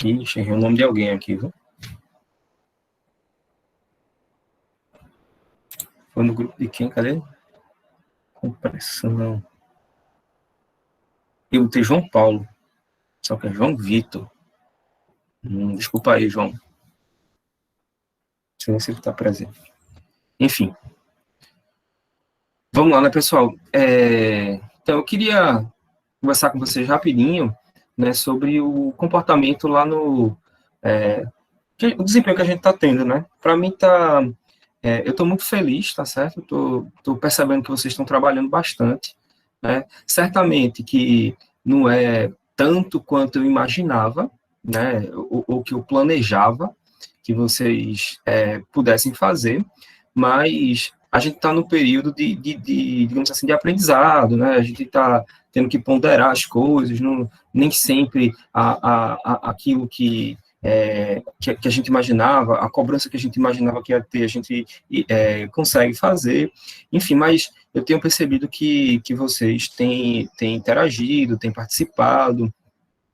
Ixi, errei o nome de alguém aqui, viu? Foi no grupo de quem? Cadê? Compressão. Eu botei João Paulo, só que é João Vitor. Desculpa aí, João. Não sei se ele está presente. Enfim. Vamos lá, né, pessoal? Então, eu queria conversar com vocês rapidinho, né, sobre o comportamento lá no... o desempenho que a gente está tendo, né? Para mim, eu estou muito feliz, tá certo? Estou percebendo que vocês estão trabalhando bastante, né? Certamente que não é tanto quanto eu imaginava, né? Ou que eu planejava que vocês pudessem fazer, mas a gente está no período digamos assim, de aprendizado, né? A gente está tendo que ponderar as coisas, nem sempre aquilo que a gente imaginava, a cobrança que a gente imaginava que ia ter, a gente consegue fazer, enfim, mas eu tenho percebido que vocês têm interagido, têm participado.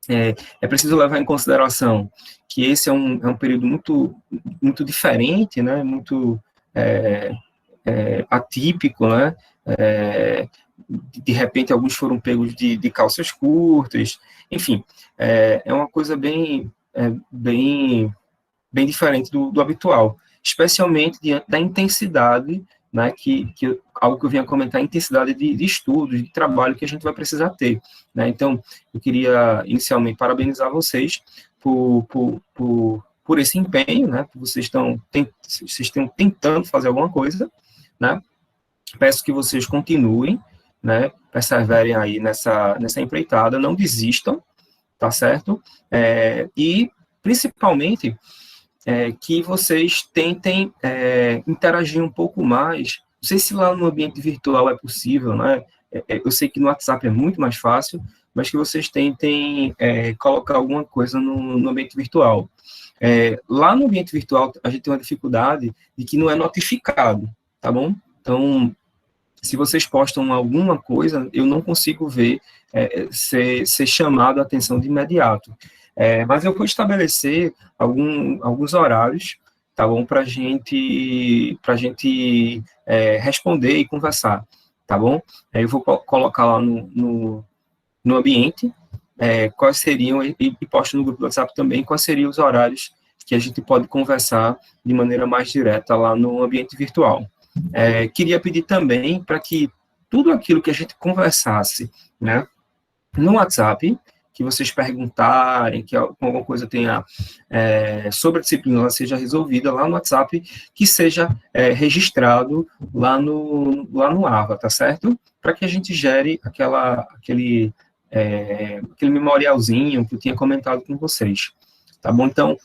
É preciso levar em consideração que esse é um período muito diferente, né, muito atípico, né, de repente alguns foram pegos de calças curtas, enfim, é uma coisa bem diferente do habitual, especialmente diante da intensidade, né, algo que eu vinha comentar, a intensidade de estudos, de trabalho que a gente vai precisar ter, né. Então, eu queria inicialmente parabenizar vocês por esse empenho, né, que vocês estão tentando fazer alguma coisa, né. Peço que vocês continuem, né, perseverem aí nessa empreitada, não desistam, tá certo? E, principalmente, que vocês tentem interagir um pouco mais. Não sei se lá no ambiente virtual é possível, né? Eu sei que no WhatsApp é muito mais fácil, mas que vocês tentem colocar alguma coisa no ambiente virtual. Lá no ambiente virtual, a gente tem uma dificuldade de que não é notificado, tá bom? Então, se vocês postam alguma coisa, eu não consigo ver ser chamado a atenção de imediato. Mas eu vou estabelecer alguns horários, tá bom, para gente responder e conversar, tá bom? Eu vou colocar lá no ambiente quais seriam, e posto no grupo do WhatsApp também, quais seriam os horários que a gente pode conversar de maneira mais direta lá no ambiente virtual. Queria pedir também para que tudo aquilo que a gente conversasse, né, no WhatsApp, que vocês perguntarem, que alguma coisa tenha sobre a disciplina ela seja resolvida lá no WhatsApp, que seja registrado lá no AVA, tá certo? Para que a gente gere aquele memorialzinho que eu tinha comentado com vocês, tá bom? Então,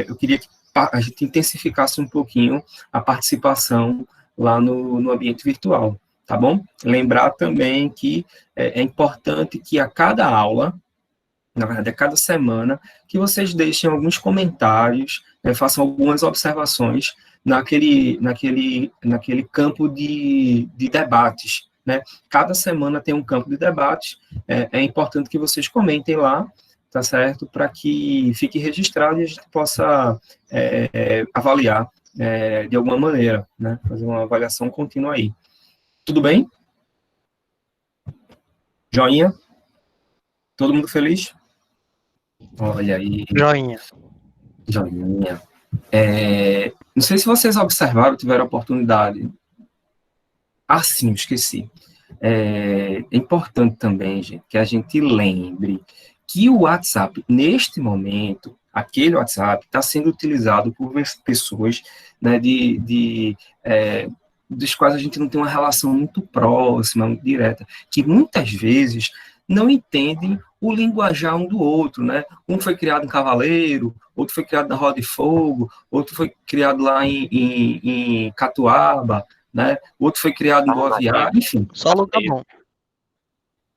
eu queria que a gente intensificasse um pouquinho a participação lá no ambiente virtual, tá bom? Lembrar também que é importante que a cada aula, na verdade, a cada semana, que vocês deixem alguns comentários, façam algumas observações naquele campo de debates, né? Cada semana tem um campo de debates, é importante que vocês comentem lá, tá certo? Para que fique registrado e a gente possa avaliar de alguma maneira, né? Fazer uma avaliação contínua aí. Tudo bem? Joinha? Todo mundo feliz? Olha aí. Joinha. Joinha. Não sei se vocês observaram, tiveram a oportunidade. Ah, sim, esqueci. É importante também, gente, que a gente lembre que o WhatsApp, neste momento, aquele WhatsApp está sendo utilizado por pessoas, né, dos quais a gente não tem uma relação muito próxima, muito direta, que muitas vezes não entendem o linguajar um do outro, né? Um foi criado em Cavaleiro, outro foi criado na Roda de Fogo, outro foi criado lá em Catuaba, né? O outro foi criado em Boa Viagem, enfim. Solo tá bom.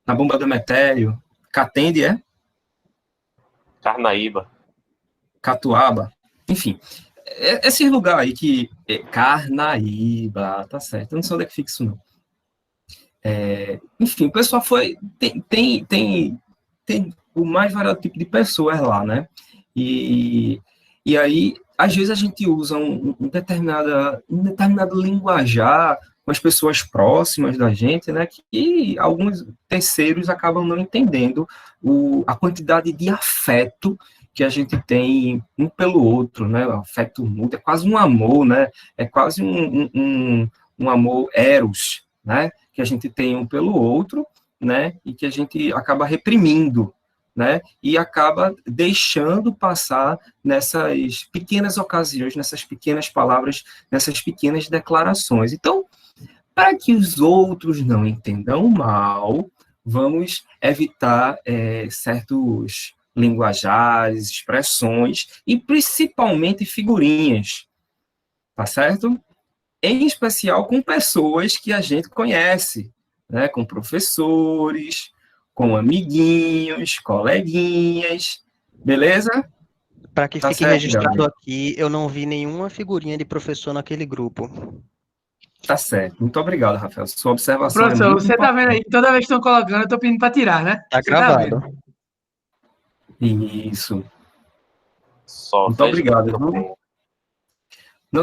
Na Bomba do Emetério. Catende, Carnaíba. Catuaba. Enfim, esse lugar aí que... Carnaíba, tá certo. Eu não sei onde é que fica isso, não. Enfim, o pessoal tem o mais variado tipo de pessoas lá, né? E, e aí, às vezes a gente usa um determinado linguajar com as pessoas próximas da gente, né? Que alguns terceiros acabam não entendendo a quantidade de afeto que a gente tem um pelo outro, né? O afeto mútuo, é quase um amor, né? É quase um amor eros, né? Que a gente tem um pelo outro, né? E que a gente acaba reprimindo, né? E acaba deixando passar nessas pequenas ocasiões, nessas pequenas palavras, nessas pequenas declarações. Então, para que os outros não entendam mal, vamos evitar certos linguajares, expressões e principalmente figurinhas, tá certo? Em especial com pessoas que a gente conhece, né? Com professores, com amiguinhos, coleguinhas, beleza? Para que Tá fique certo, registrado Gabriel. aqui, eu não vi nenhuma figurinha de professor naquele grupo. Tá certo. Muito obrigado, Rafael. Sua Ô, observação é professor, muito você tá vendo aí, importante. toda vez que estão colocando, eu tô pedindo para tirar, né? Tá Você tá gravado. vendo? Isso. Só Muito vejo obrigado, muito viu? bem.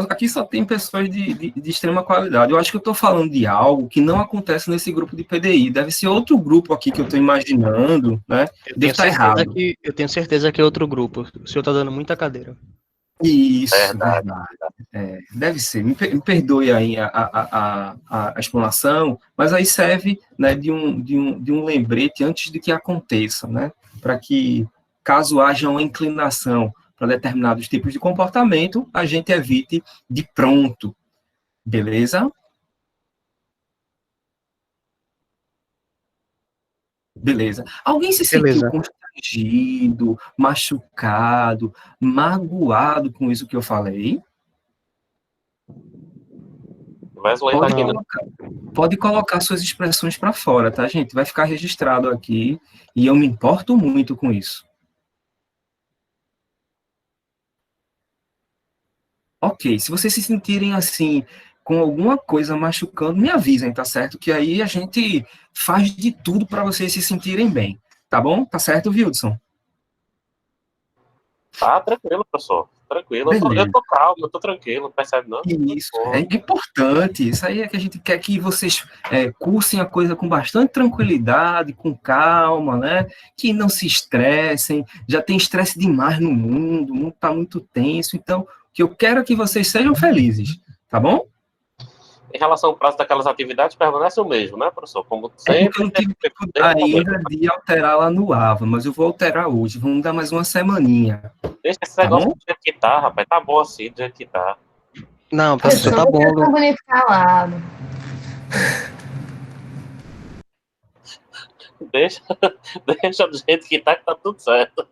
Aqui só tem pessoas de extrema qualidade. Eu acho que eu estou falando de algo que não acontece nesse grupo de PDI. Deve ser outro grupo aqui que eu estou imaginando, né? Deve estar errado. Eu tenho certeza que é outro grupo. O senhor tá dando muita cadeira. Isso, Verdade. verdade. Deve ser. Me perdoe aí a explanação, mas aí serve, né, de um lembrete antes de que aconteça, né? Para que, caso haja uma inclinação para determinados tipos de comportamento, a gente evite de pronto, beleza? Beleza. Alguém se sentiu Beleza. constrangido, machucado, magoado com isso que eu falei? Wesley tá Pode aqui, né? pode colocar suas expressões para fora, tá, gente? Vai ficar registrado aqui e eu me importo muito com isso. Ok, se vocês se sentirem assim, com alguma coisa machucando, me avisem, tá certo? Que aí a gente faz de tudo para vocês se sentirem bem, tá bom? Tá certo, Wildson? Tá tranquilo, professor. Tranquilo. Eu Beleza. tô calmo, eu tô tranquilo, percebe não? Isso, é importante. Isso aí é que a gente quer que vocês cursem a coisa com bastante tranquilidade, com calma, né? Que não se estressem. Já tem estresse demais no mundo, o mundo está muito tenso. Então, o que eu quero é que vocês sejam felizes, tá bom? Em relação ao prazo daquelas atividades, permanece o mesmo, né, professor? Como É porque sempre, eu não tive tempo desde o começo. ainda de alterar lá no AVA, mas eu vou alterar hoje. Vamos dar mais uma semaninha. Deixa esse Tá negócio bom? do jeito que tá, rapaz. Tá bom assim, do jeito que tá. Não, Eu professor, só tá vou bom. ficar bonito calado. Deixa, deixa do jeito que tá tudo certo.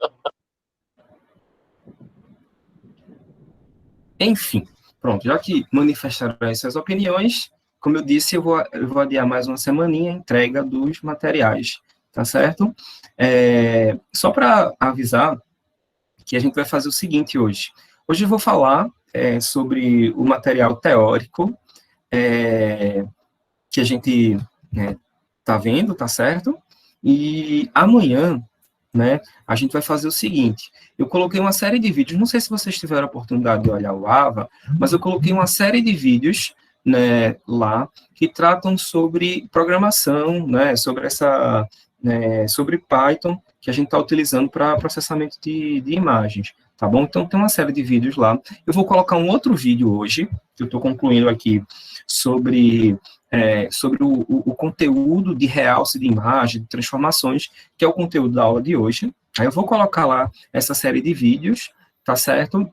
Enfim, pronto, já que manifestaram essas opiniões, como eu disse, eu vou adiar mais uma semaninha a entrega dos materiais, tá certo? Só para avisar que a gente vai fazer o seguinte hoje. Hoje eu vou falar sobre o material teórico que a gente tá vendo, tá certo? E amanhã, né, a gente vai fazer o seguinte, eu coloquei uma série de vídeos, não sei se vocês tiveram a oportunidade de olhar o AVA, mas eu coloquei uma série de vídeos, né, lá, que tratam sobre programação, né, sobre Python, que a gente está utilizando para processamento de imagens, tá bom? Então, tem uma série de vídeos lá. Eu vou colocar um outro vídeo hoje, que eu estou concluindo aqui, sobre o conteúdo de realce de imagem, de transformações, que é o conteúdo da aula de hoje. Aí eu vou colocar lá essa série de vídeos, tá certo?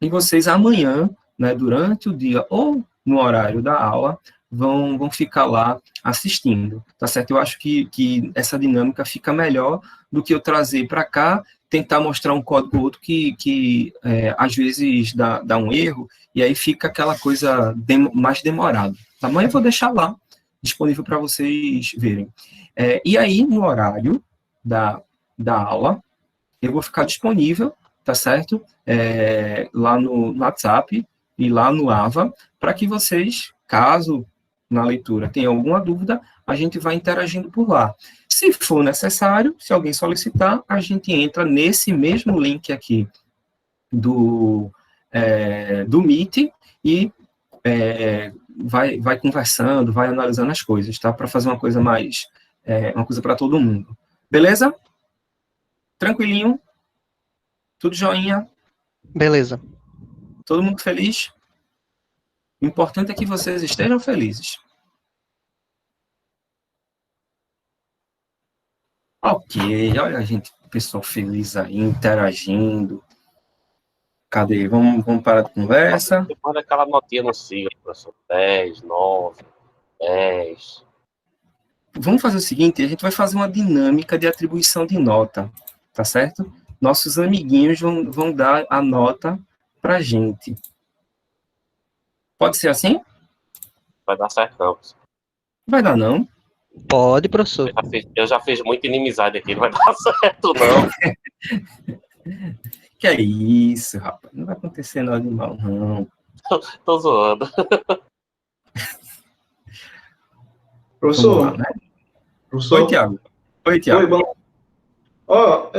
E vocês amanhã, né, durante o dia ou no horário da aula, vão ficar lá assistindo, tá certo? Eu acho que essa dinâmica fica melhor do que eu trazer para cá, tentar mostrar um código ou outro que às vezes dá um erro, e aí fica aquela coisa mais demorada. Amanhã eu vou deixar lá, disponível para vocês verem. E aí, no horário da aula, eu vou ficar disponível, tá certo? Lá no WhatsApp e lá no AVA, para que vocês, caso na leitura tem alguma dúvida, a gente vai interagindo por lá. Se for necessário, se alguém solicitar, a gente entra nesse mesmo link aqui do Meet e vai conversando, vai analisando as coisas, tá? Para fazer uma coisa mais, uma coisa para todo mundo. Beleza? Tranquilinho? Tudo joinha? Beleza. Todo mundo feliz? O importante é que vocês estejam felizes. Ok, olha a gente, o pessoal feliz aí, interagindo. Cadê? Vamos parar de conversa. Depois daquela notinha no sigla, professor. 10, 9, 10. Vamos fazer o seguinte, a gente vai fazer uma dinâmica de atribuição de nota, tá certo? Nossos amiguinhos vão dar a nota pra gente. Pode ser assim? Vai dar certo, não, professor. Vai dar, não? Pode, professor. Eu já fiz muita inimizade aqui, não vai dar certo, não. Que é isso, rapaz? Não vai acontecer nada de mal, não. Tô zoando. Professor, Vamos lá, né? professor. Oi, Tiago. Oi, Tiago. Oi, bom. Ó,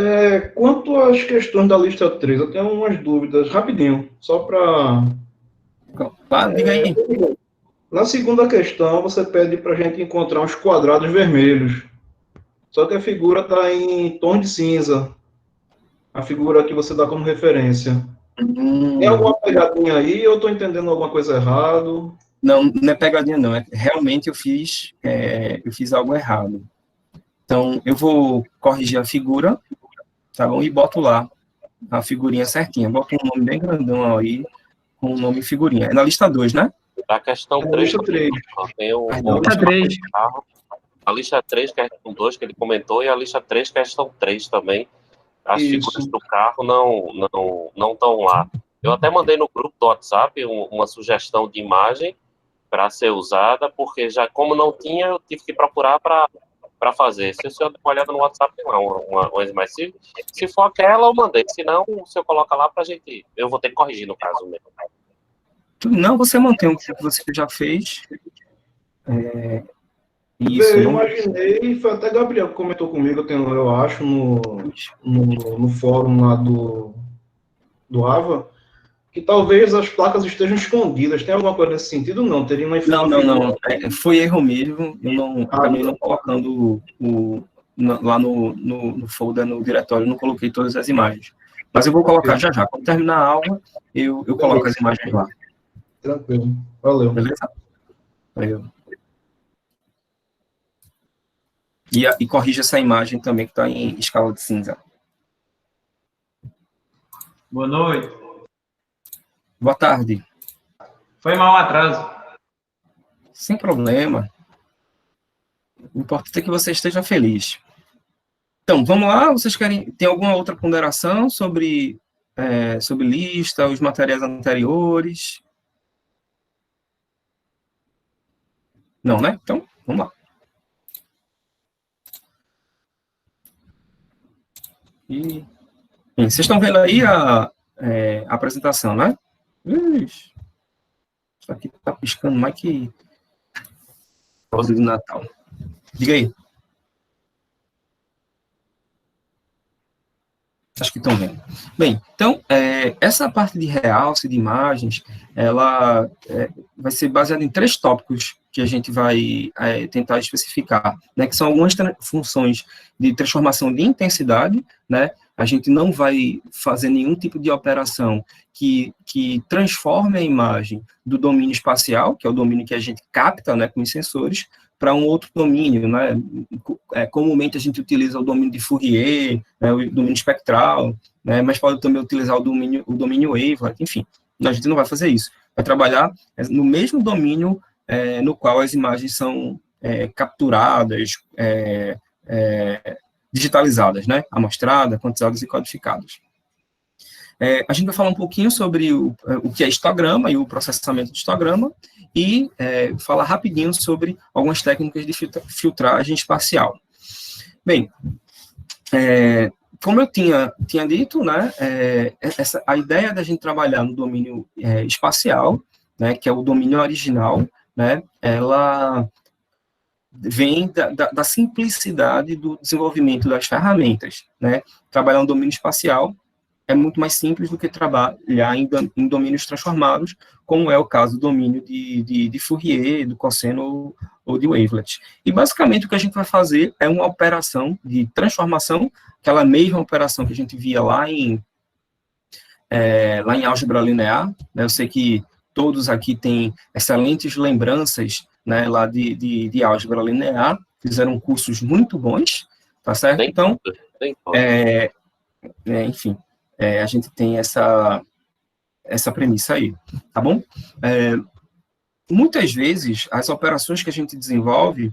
quanto às questões da lista 3, eu tenho umas dúvidas, rapidinho, só para... Diga aí. Na segunda questão, você pede para a gente encontrar uns quadrados vermelhos, só que a figura está em tom de cinza, a figura que você dá como referência. Tem alguma pegadinha aí, ou eu estou entendendo alguma coisa errado? Não, não é pegadinha, não. Realmente eu fiz algo errado. Então, eu vou corrigir a figura, tá bom? E boto lá a figurinha certinha. Boto um nome bem grandão aí, com o nome figurinha. É na lista 2, né? Da questão Na 3, lista 3. tem o Lista 3. a lista 3, questão 2, que ele comentou, e a lista 3, questão 3 também. As Isso. figuras do carro não estão lá. Eu até mandei no grupo do WhatsApp uma sugestão de imagem para ser usada, porque já como não tinha, eu tive que procurar para fazer. Se o senhor der uma olhada no WhatsApp, tem lá uma imagem. Se for aquela, eu mandei. Se não, o senhor coloca lá para a gente... Eu vou ter que corrigir, no caso mesmo. Não, você mantém o que você já fez. Isso. Eu imaginei, foi até Gabriel que comentou comigo, eu acho, no fórum lá do AVA, que talvez as placas estejam escondidas. Tem alguma coisa nesse sentido? Não, teria uma Não. Foi erro mesmo. Eu acabei não colocando lá no folder, no diretório, eu não coloquei todas as imagens. Mas eu vou colocar já. Quando terminar a aula, eu coloco as imagens lá. Tranquilo. Valeu. Beleza? Valeu. E corrija essa imagem também, que está em escala de cinza. Boa noite. Boa tarde. Foi mal o atraso. Sem problema. O importante é que você esteja feliz. Então, vamos lá. Vocês tem alguma outra ponderação sobre lista, os materiais anteriores? Não, né? Então, vamos lá. Vocês estão vendo aí a apresentação, né? Ixi, isso aqui tá piscando mais que árvore do Natal. Diga aí. Acho que estão vendo. Bem, então, essa parte de realce, de imagens, ela vai ser baseada em 3 tópicos que a gente vai tentar especificar, né, que são algumas funções de transformação de intensidade, né, a gente não vai fazer nenhum tipo de operação que transforme a imagem do domínio espacial, que é o domínio que a gente capta, né, com os sensores, para um outro domínio, né? Comumente a gente utiliza o domínio de Fourier, né, o domínio espectral, né, mas pode também utilizar o domínio wavelet, enfim, a gente não vai fazer isso. Vai trabalhar no mesmo domínio no qual as imagens são capturadas, digitalizadas, né, amostradas, quantizadas e codificadas. A gente vai falar um pouquinho sobre o que é histograma e o processamento de histograma, e falar rapidinho sobre algumas técnicas de filtragem espacial. Bem, como eu tinha dito, né, a ideia da gente trabalhar no domínio espacial, né, que é o domínio original, né, ela vem da simplicidade do desenvolvimento das ferramentas, né? Trabalhar um domínio espacial é muito mais simples do que trabalhar em domínios transformados, como é o caso do domínio de Fourier, do cosseno ou de wavelet. E, basicamente, o que a gente vai fazer é uma operação de transformação, aquela mesma operação que a gente via lá em álgebra linear, né? Eu sei que todos aqui têm excelentes lembranças, né, lá de álgebra linear, fizeram cursos muito bons, tá certo? Então, enfim, a gente tem essa premissa aí, tá bom? Muitas vezes, as operações que a gente desenvolve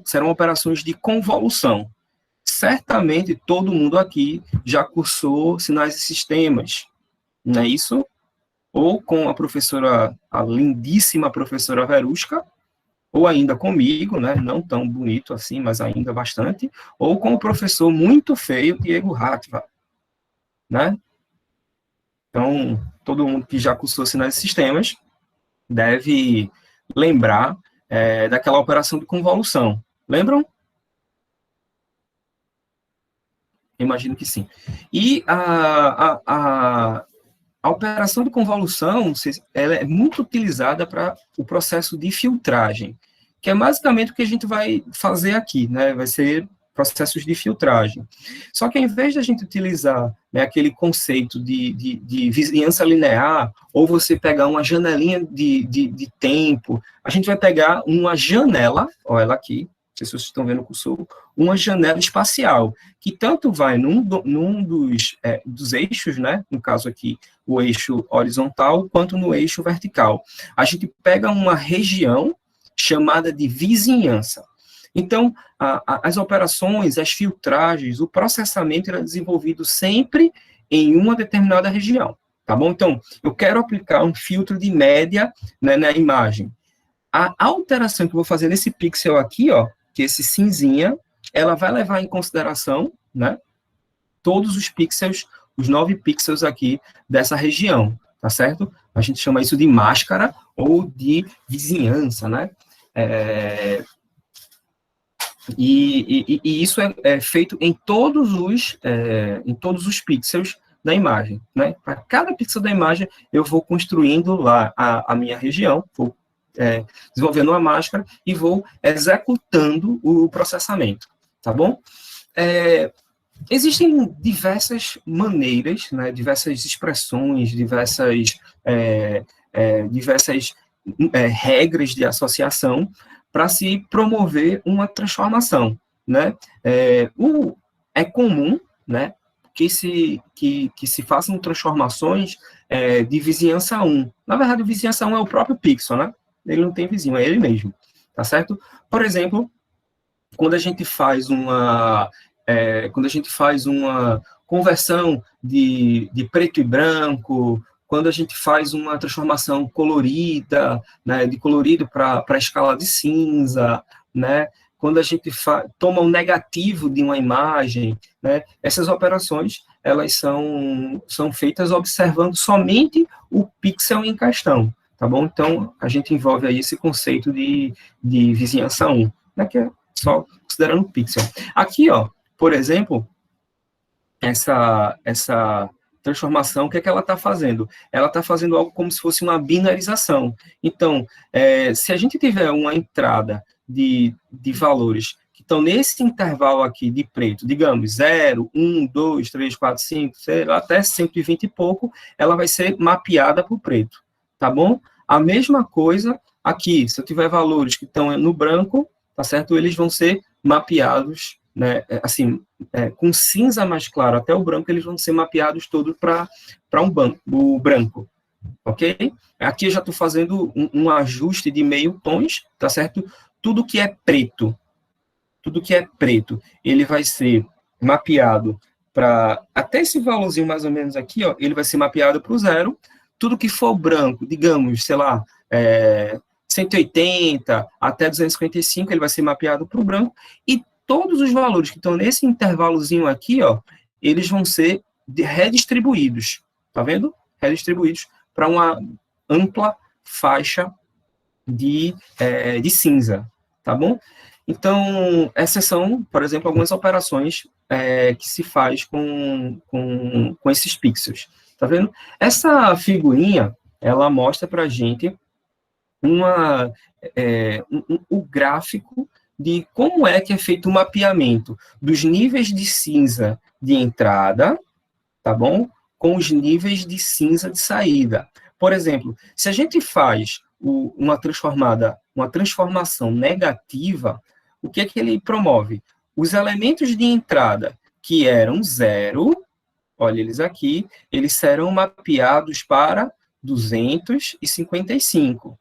serão operações de convolução. Certamente, todo mundo aqui já cursou sinais e sistemas, não é isso? Ou com a lindíssima professora Verusca, ou ainda comigo, né, não tão bonito assim, mas ainda bastante, ou com o professor muito feio, Diego Hatva, né? Então, todo mundo que já cursou sinais e sistemas deve lembrar daquela operação de convolução. Lembram? Imagino que sim. E a operação de convolução, ela é muito utilizada para o processo de filtragem, que é basicamente o que a gente vai fazer aqui, né? Vai ser processos de filtragem. Só que, ao invés de a gente utilizar, né, aquele conceito de vizinhança linear, ou você pegar uma janelinha de tempo, a gente vai pegar uma janela, olha ela aqui, não sei se vocês estão vendo o cursor, uma janela espacial, que tanto vai num dos eixos, né, no caso aqui, o eixo horizontal, quanto no eixo vertical. A gente pega uma região chamada de vizinhança. Então, as operações, as filtragens, o processamento é desenvolvido sempre em uma determinada região, tá bom? Então, eu quero aplicar um filtro de média, né, na imagem. A alteração que eu vou fazer nesse pixel aqui, ó, que é esse cinzinha, ela vai levar em consideração, né, todos os pixels, os 9 pixels aqui dessa região, tá certo? A gente chama isso de máscara ou de vizinhança, né? E isso é feito em todos os pixels da imagem, né? Para cada pixel da imagem, eu vou construindo lá a minha região, vou desenvolvendo uma máscara e vou executando o processamento, tá bom? Existem diversas maneiras, né, diversas expressões, diversas regras de associação para se promover uma transformação, né? É comum, né, que se façam transformações de vizinhança 1. Na verdade, o vizinhança 1 é o próprio pixel, né? Ele não tem vizinho, é ele mesmo, tá certo? Por exemplo, quando a gente faz uma conversão de preto e branco, quando a gente faz uma transformação colorida, né, de colorido para a escala de cinza, né, quando a gente toma um negativo de uma imagem, né, essas operações, elas são feitas observando somente o pixel em questão, tá bom? Então, a gente envolve aí esse conceito de vizinhança 1, né, que é só considerando o pixel. Aqui, ó, por exemplo, essa transformação, o que é que ela está fazendo? Ela está fazendo algo como se fosse uma binarização. Então, se a gente tiver uma entrada de valores que estão nesse intervalo aqui de preto, digamos, 0, 1, 2, 3, 4, 5, sei lá, até 120 e pouco, ela vai ser mapeada para o preto, tá bom? A mesma coisa aqui, se eu tiver valores que estão no branco, tá certo? Eles vão ser mapeados, né, assim, com cinza mais claro até o branco, eles vão ser mapeados todos para o branco, ok? Aqui eu já estou fazendo um ajuste de meio tons, tá certo? Tudo que é preto, ele vai ser mapeado para, até esse valorzinho mais ou menos aqui, ó, ele vai ser mapeado para o 0, tudo que for branco, digamos, sei lá, 180 até 255, ele vai ser mapeado para o branco, e todos os valores que estão nesse intervalozinho aqui, ó, eles vão ser redistribuídos, tá vendo? Redistribuídos para uma ampla faixa de cinza, tá bom? Então, essas são, por exemplo, algumas operações que se faz com esses pixels, tá vendo? Essa figurinha, ela mostra para a gente o gráfico de como é que é feito o mapeamento dos níveis de cinza de entrada, tá bom? Com os níveis de cinza de saída. Por exemplo, se a gente faz uma transformação negativa, o que é que ele promove? Os elementos de entrada que eram 0, olha eles aqui, eles serão mapeados para 255.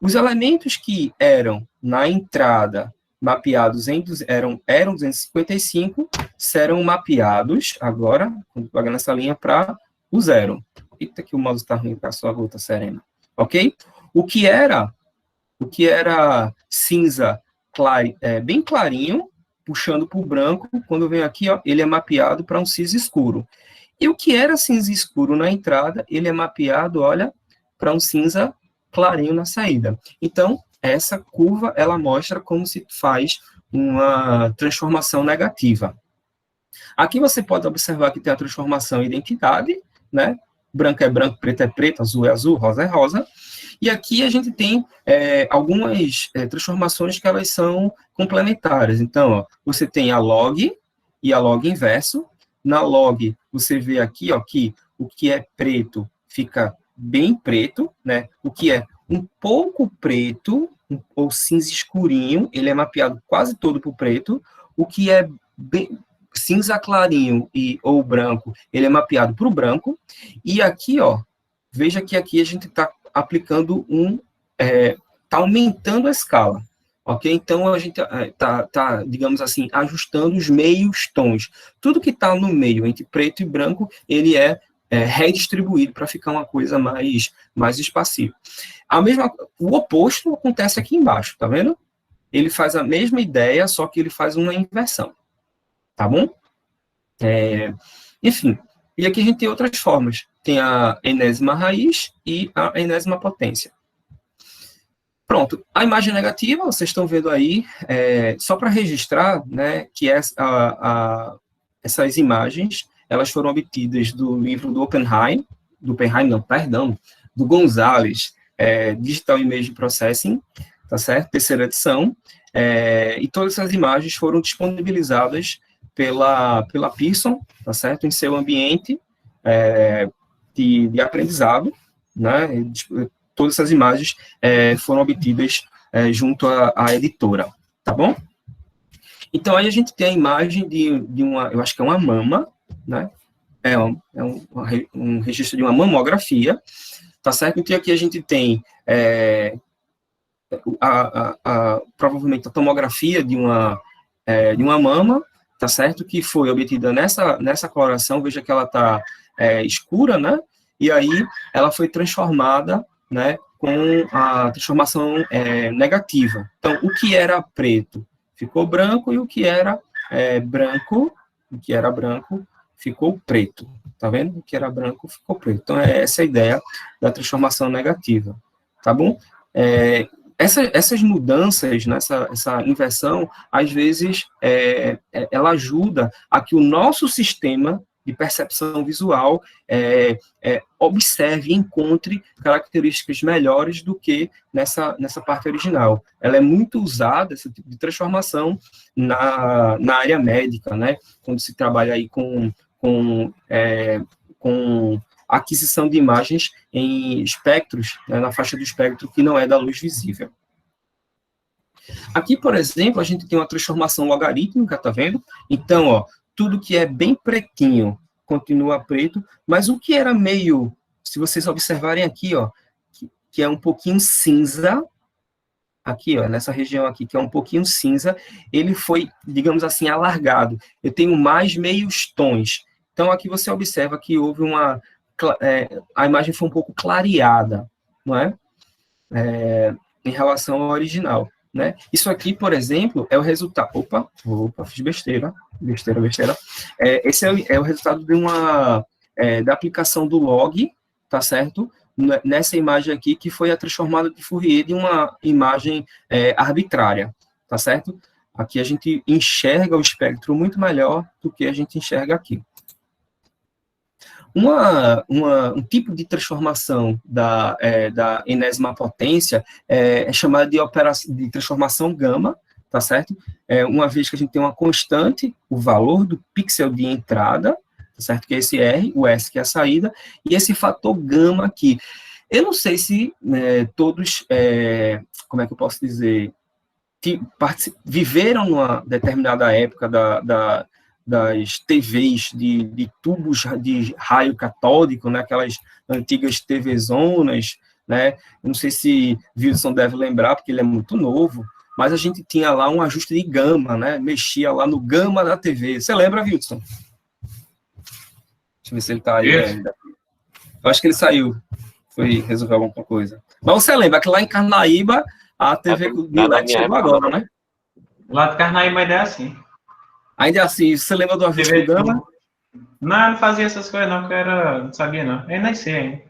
Os elementos que eram na entrada mapeados eram 255, serão mapeados agora, quando pagar nessa linha, para o 0. Eita, que o mouse está ruim para a sua gota serena. Ok? O que era cinza bem clarinho, puxando para o branco, quando vem aqui, ó, ele é mapeado para um cinza escuro. E o que era cinza escuro na entrada, ele é mapeado, olha, para um cinza clarinho na saída. Então, essa curva, ela mostra como se faz uma transformação negativa. Aqui você pode observar que tem a transformação identidade, né? Branco é branco, preto é preto, azul é azul, rosa é rosa. E aqui a gente tem algumas transformações que elas são complementares. Então, ó, você tem a log e a log inverso. Na log, você vê aqui, ó, que o que é preto fica bem preto, né? O que é um pouco preto, ou cinza escurinho, ele é mapeado quase todo para o preto. O que é bem cinza clarinho ou branco, ele é mapeado para o branco. E aqui, ó, veja que aqui a gente está aplicando está aumentando a escala, ok? Então, a gente está, digamos assim, ajustando os meios tons. Tudo que está no meio, entre preto e branco, ele é redistribuído para ficar uma coisa mais espaçível. O oposto acontece aqui embaixo, tá vendo? Ele faz a mesma ideia, só que ele faz uma inversão, tá bom? Enfim, e aqui a gente tem outras formas. Tem a enésima raiz e a enésima potência. Pronto, a imagem negativa, vocês estão vendo aí, só para registrar, né, que essas imagens, elas foram obtidas do livro do do Gonzalez, Digital Image Processing, tá certo? Terceira edição, e todas essas imagens foram disponibilizadas pela Pearson, tá certo? Em seu ambiente de aprendizado, né? Todas essas imagens foram obtidas junto à editora, tá bom? Então, aí a gente tem a imagem de uma, eu acho que é uma mama, né? Um registro de uma mamografia, tá certo? Então, aqui a gente tem provavelmente a tomografia de uma mama, tá certo? Que foi obtida nessa coloração, veja que ela está escura, né? E aí ela foi transformada, né, com a transformação negativa. Então, o que era preto ficou branco e o que era branco ficou preto. Tá vendo? O que era branco ficou preto. Então, essa é a ideia da transformação negativa. Tá bom? Essas mudanças, essa inversão, às vezes, ela ajuda a que o nosso sistema de percepção visual observe e encontre características melhores do que nessa parte original. Ela é muito usada, esse tipo de transformação, na área médica, né? Quando se trabalha aí com aquisição de imagens em espectros, né, na faixa do espectro que não é da luz visível. Aqui, por exemplo, a gente tem uma transformação logarítmica, tá vendo? Então, ó, tudo que é bem pretinho continua preto, mas o que era meio, se vocês observarem aqui, ó, que é um pouquinho cinza, aqui, ó, nessa região aqui, que é um pouquinho cinza, ele foi, digamos assim, alargado. Eu tenho mais meios tons. Então, aqui você observa que houve a imagem foi um pouco clareada, não é? Em relação ao original, né? Isso aqui, por exemplo, é o resultado... Opa, fiz besteira. Esse é o resultado da aplicação do log, tá certo? nessa imagem aqui, que foi a transformada de Fourier de uma imagem arbitrária, tá certo? Aqui a gente enxerga o espectro muito melhor do que a gente enxerga aqui. Um tipo de transformação da enésima potência é chamada de transformação gama, tá certo? Uma vez que a gente tem uma constante, o valor do pixel de entrada, tá certo? Que é esse R, o S que é a saída, e esse fator gama aqui. Eu não sei se todos, como é que eu posso dizer, viveram numa determinada época das TVs de tubos de raio catódico, né, aquelas antigas TV-zonas, né? Eu não sei se Wilson deve lembrar, porque ele é muito novo, mas a gente tinha lá um ajuste de gama, né? Mexia lá no gama da TV. Você lembra, Wilson? Deixa eu ver se ele está aí ainda. Eu acho que ele saiu. Foi resolver alguma coisa. Mas você lembra que lá em Carnaíba, a TV do LED chegou agora, né? Lá de Carnaíba ainda é assim. Ainda assim, você lembra do ajuste do gama? Não, não fazia essas coisas não, porque não sabia não. Eu nem sei ainda.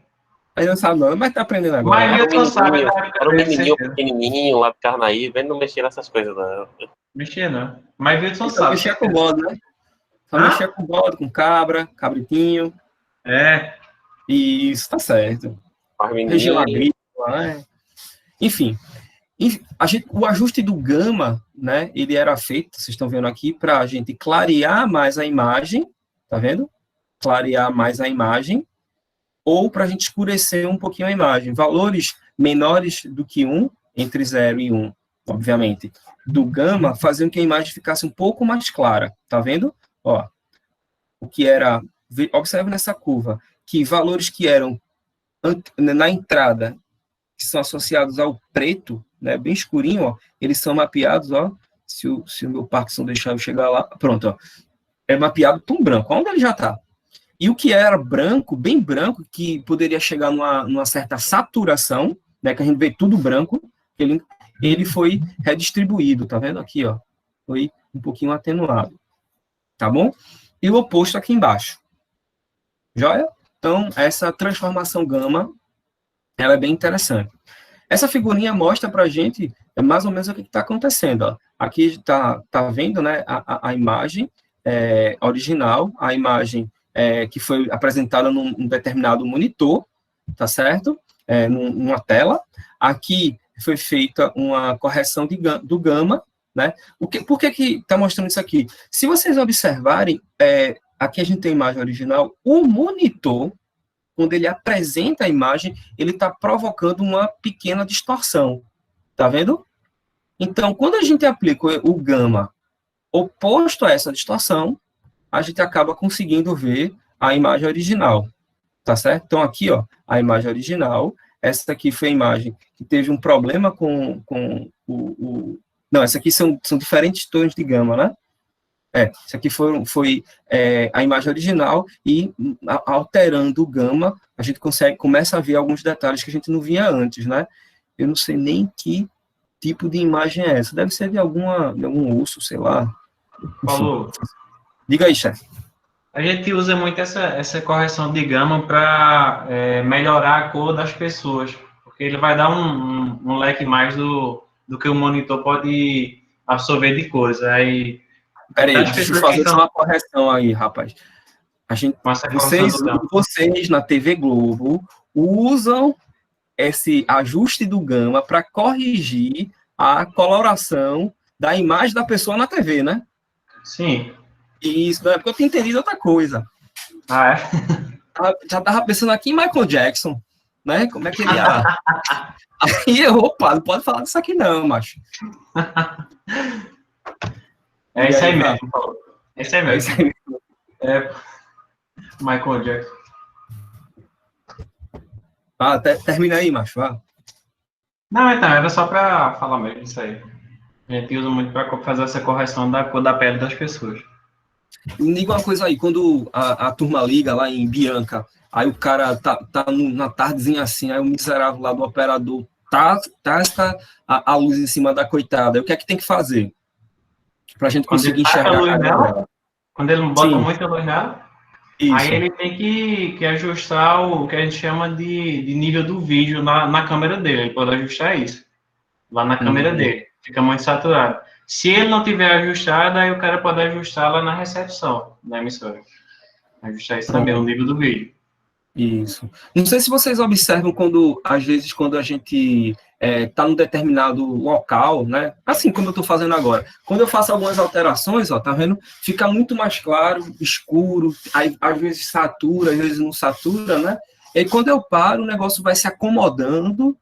Ainda não sabe não, mas tá aprendendo agora. Mas eu sabe. Era um menininho pequenininho lá de Carnaíba, ele não mexia nessas coisas não. Mexia não. Mas Wilson Então, sabe. mexia com bode, né? Só mexia com bode, com cabra, cabritinho. Isso, tá certo. Região agrícola, né? Enfim, o ajuste do gama, né, ele era feito, vocês estão vendo aqui, para a gente clarear mais a imagem, tá vendo? Clarear mais a imagem, ou para a gente escurecer um pouquinho a imagem. Valores menores do que 1, entre 0 e 1, obviamente, do gama, faziam que a imagem ficasse um pouco mais clara, tá vendo? Ó, o que era, observe nessa curva, que valores que eram na entrada, que são associados ao preto, né, bem escurinho, ó, eles são mapeados, ó, se o meu Parkinson deixar eu chegar lá, pronto, ó, é mapeado para um branco, onde ele já está. E o que era branco, bem branco, que poderia chegar numa certa saturação, né, que a gente vê tudo branco, ele foi redistribuído, tá vendo aqui, ó, foi um pouquinho atenuado, tá bom? E o oposto aqui embaixo, joia? Então, essa transformação gama, ela é bem interessante. Essa figurinha mostra para a gente mais ou menos o que está acontecendo. Ó. Aqui está vendo, né, a imagem original, a imagem que foi apresentada num determinado monitor, tá certo? Numa tela. Aqui foi feita uma correção do gama, né? Por que está mostrando isso aqui? Se vocês observarem, aqui a gente tem a imagem original, o monitor, quando ele apresenta a imagem, ele está provocando uma pequena distorção. Tá vendo? Então, quando a gente aplica o gama oposto a essa distorção, a gente acaba conseguindo ver a imagem original. Tá certo? Então, aqui, ó, a imagem original. Essa aqui foi a imagem que teve um problema com Não, essa aqui são diferentes tons de gama, né? Isso aqui foi a imagem original e alterando o gama, a gente começa a ver alguns detalhes que a gente não via antes, né? Eu não sei nem que tipo de imagem é essa. Deve ser de algum osso, sei lá. Falou. Diga aí, chefe. A gente usa muito essa correção de gama para melhorar a cor das pessoas, porque ele vai dar um leque mais do que o monitor pode absorver de cores. Aí Peraí, deixa eu fazer só uma correção aí, rapaz. Vocês na TV Globo usam esse ajuste do gama para corrigir a coloração da imagem da pessoa na TV, né? Sim. Isso, não é porque eu tinha entendido outra coisa. Ah, é? Já estava pensando aqui em Michael Jackson, né? Como é que ele era? Aí, opa, não pode falar disso aqui não, macho. É isso aí mesmo. É isso aí mesmo. Michael Jackson. Termina aí, macho. Não, então, era só para falar mesmo isso aí. A gente usa muito para fazer essa correção da cor da pele das pessoas. Me diga uma coisa aí, quando a turma liga lá em Bianca, aí o cara tá na tardezinha assim, aí o miserável lá do operador tasca a luz em cima da coitada. Aí o que é que tem que fazer? Pra gente conseguir enxergar a cara dela. Quando ele não bota muita luz nela? Isso. Aí ele tem que ajustar o que a gente chama de nível do vídeo na câmera dele. Ele pode ajustar isso lá na câmera dele. Fica muito saturado. Se ele não tiver ajustado, aí o cara pode ajustar lá na recepção da emissora. Ajustar isso também, o nível do vídeo. Isso. Não sei se vocês observam quando, às vezes, quando a gente está num determinado local, né? Assim como eu estou fazendo agora. Quando eu faço algumas alterações, ó, tá vendo? Fica muito mais claro, escuro, aí, às vezes satura, às vezes não satura, né? E aí, quando eu paro, o negócio vai se acomodando.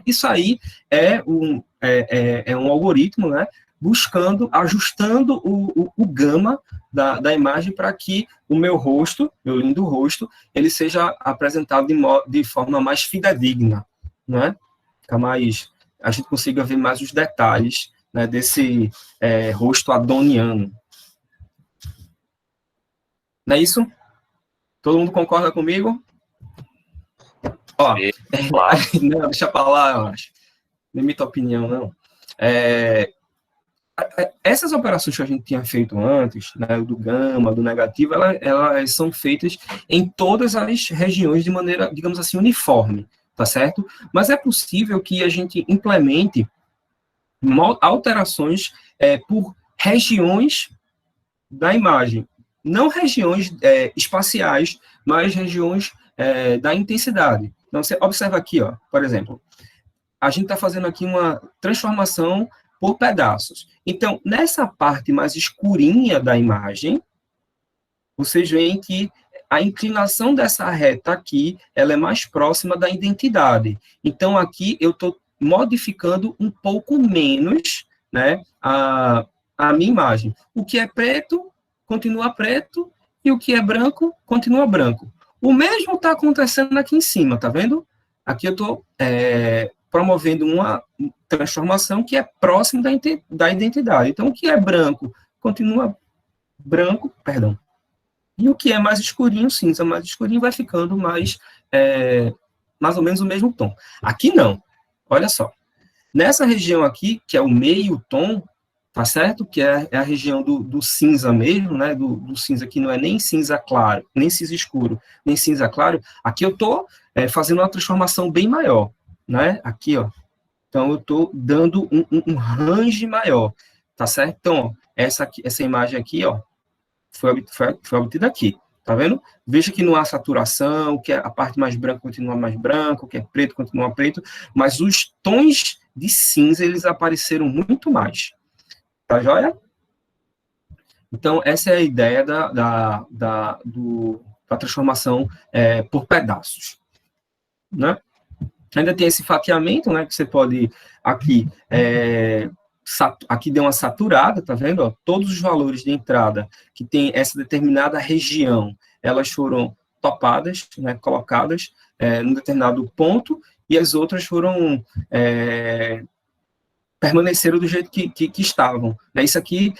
Isso aí é um algoritmo, né? Buscando, ajustando o gama da imagem para que o meu rosto, meu lindo rosto, ele seja apresentado de forma mais fidedigna, né? A gente consiga ver mais os detalhes, né, desse rosto adoniano. Não é isso? Todo mundo concorda comigo? Ó, claro. não, deixa para lá, eu acho. Não imita a opinião, não. Essas operações que a gente tinha feito antes, né, do gama, do negativo, elas são feitas em todas as regiões de maneira, digamos assim, uniforme, tá certo? Mas é possível que a gente implemente alterações por regiões da imagem, não regiões espaciais, mas regiões da intensidade. Então, você observa aqui, ó, por exemplo, a gente está fazendo aqui uma transformação por pedaços. Então, nessa parte mais escurinha da imagem, vocês veem que a inclinação dessa reta aqui, ela é mais próxima da identidade. Então, aqui eu estou modificando um pouco menos, né, a minha imagem. O que é preto, continua preto, e o que é branco, continua branco. O mesmo está acontecendo aqui em cima, tá vendo? Aqui eu estou promovendo uma transformação que é próxima da identidade. Então, o que é branco continua branco, perdão. E o que é mais escurinho, cinza mais escurinho, vai ficando mais ou menos o mesmo tom. Aqui não. Olha só. Nessa região aqui, que é o meio tom, tá certo? Que é a região do cinza mesmo, né? Do cinza que não é nem cinza claro, nem cinza escuro, nem cinza claro. Aqui eu estou fazendo uma transformação bem maior, né? Aqui, ó. Então, eu estou dando um range maior, tá certo? Então, ó, essa imagem aqui, ó, foi obtida aqui, tá vendo? Veja que não há saturação, que a parte mais branca continua mais branca, o que é preto continua preto, mas os tons de cinza, eles apareceram muito mais. Tá joia? Então, essa é a ideia da transformação por pedaços, né? Ainda tem esse fatiamento, né, que você pode, aqui deu uma saturada, tá vendo? Ó, todos os valores de entrada que tem essa determinada região, elas foram topadas, né, colocadas num determinado ponto, e as outras foram permaneceram do jeito que estavam. Né? Isso aqui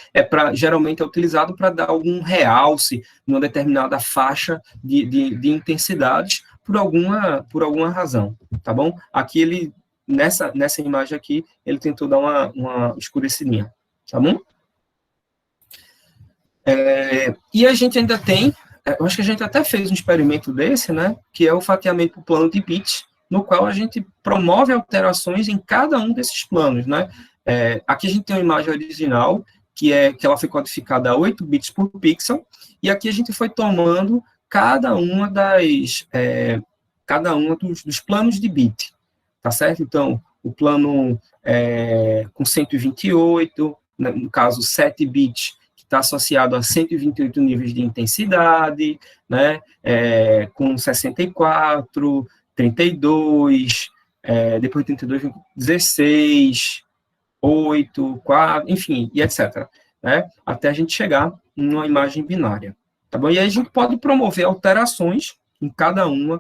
geralmente é utilizado para dar algum realce numa determinada faixa de intensidades por alguma razão, tá bom? Aqui ele, nessa imagem aqui, ele tentou dar uma escurecidinha, tá bom? E a gente ainda tem, eu acho que a gente até fez um experimento desse, né, que é o fatiamento por plano de bits, no qual a gente promove alterações em cada um desses planos, né? Aqui a gente tem uma imagem original, que ela foi codificada a 8 bits por pixel, e aqui a gente foi tomando cada uma dos planos de bit, tá certo? Então, o plano com 128, né, no caso, 7 bits, que está associado a 128 níveis de intensidade, né, com 64, 32, depois de 32, 16, 8, 4, enfim, e etc. Né, até a gente chegar numa imagem binária. Tá bom? E aí a gente pode promover alterações em cada uma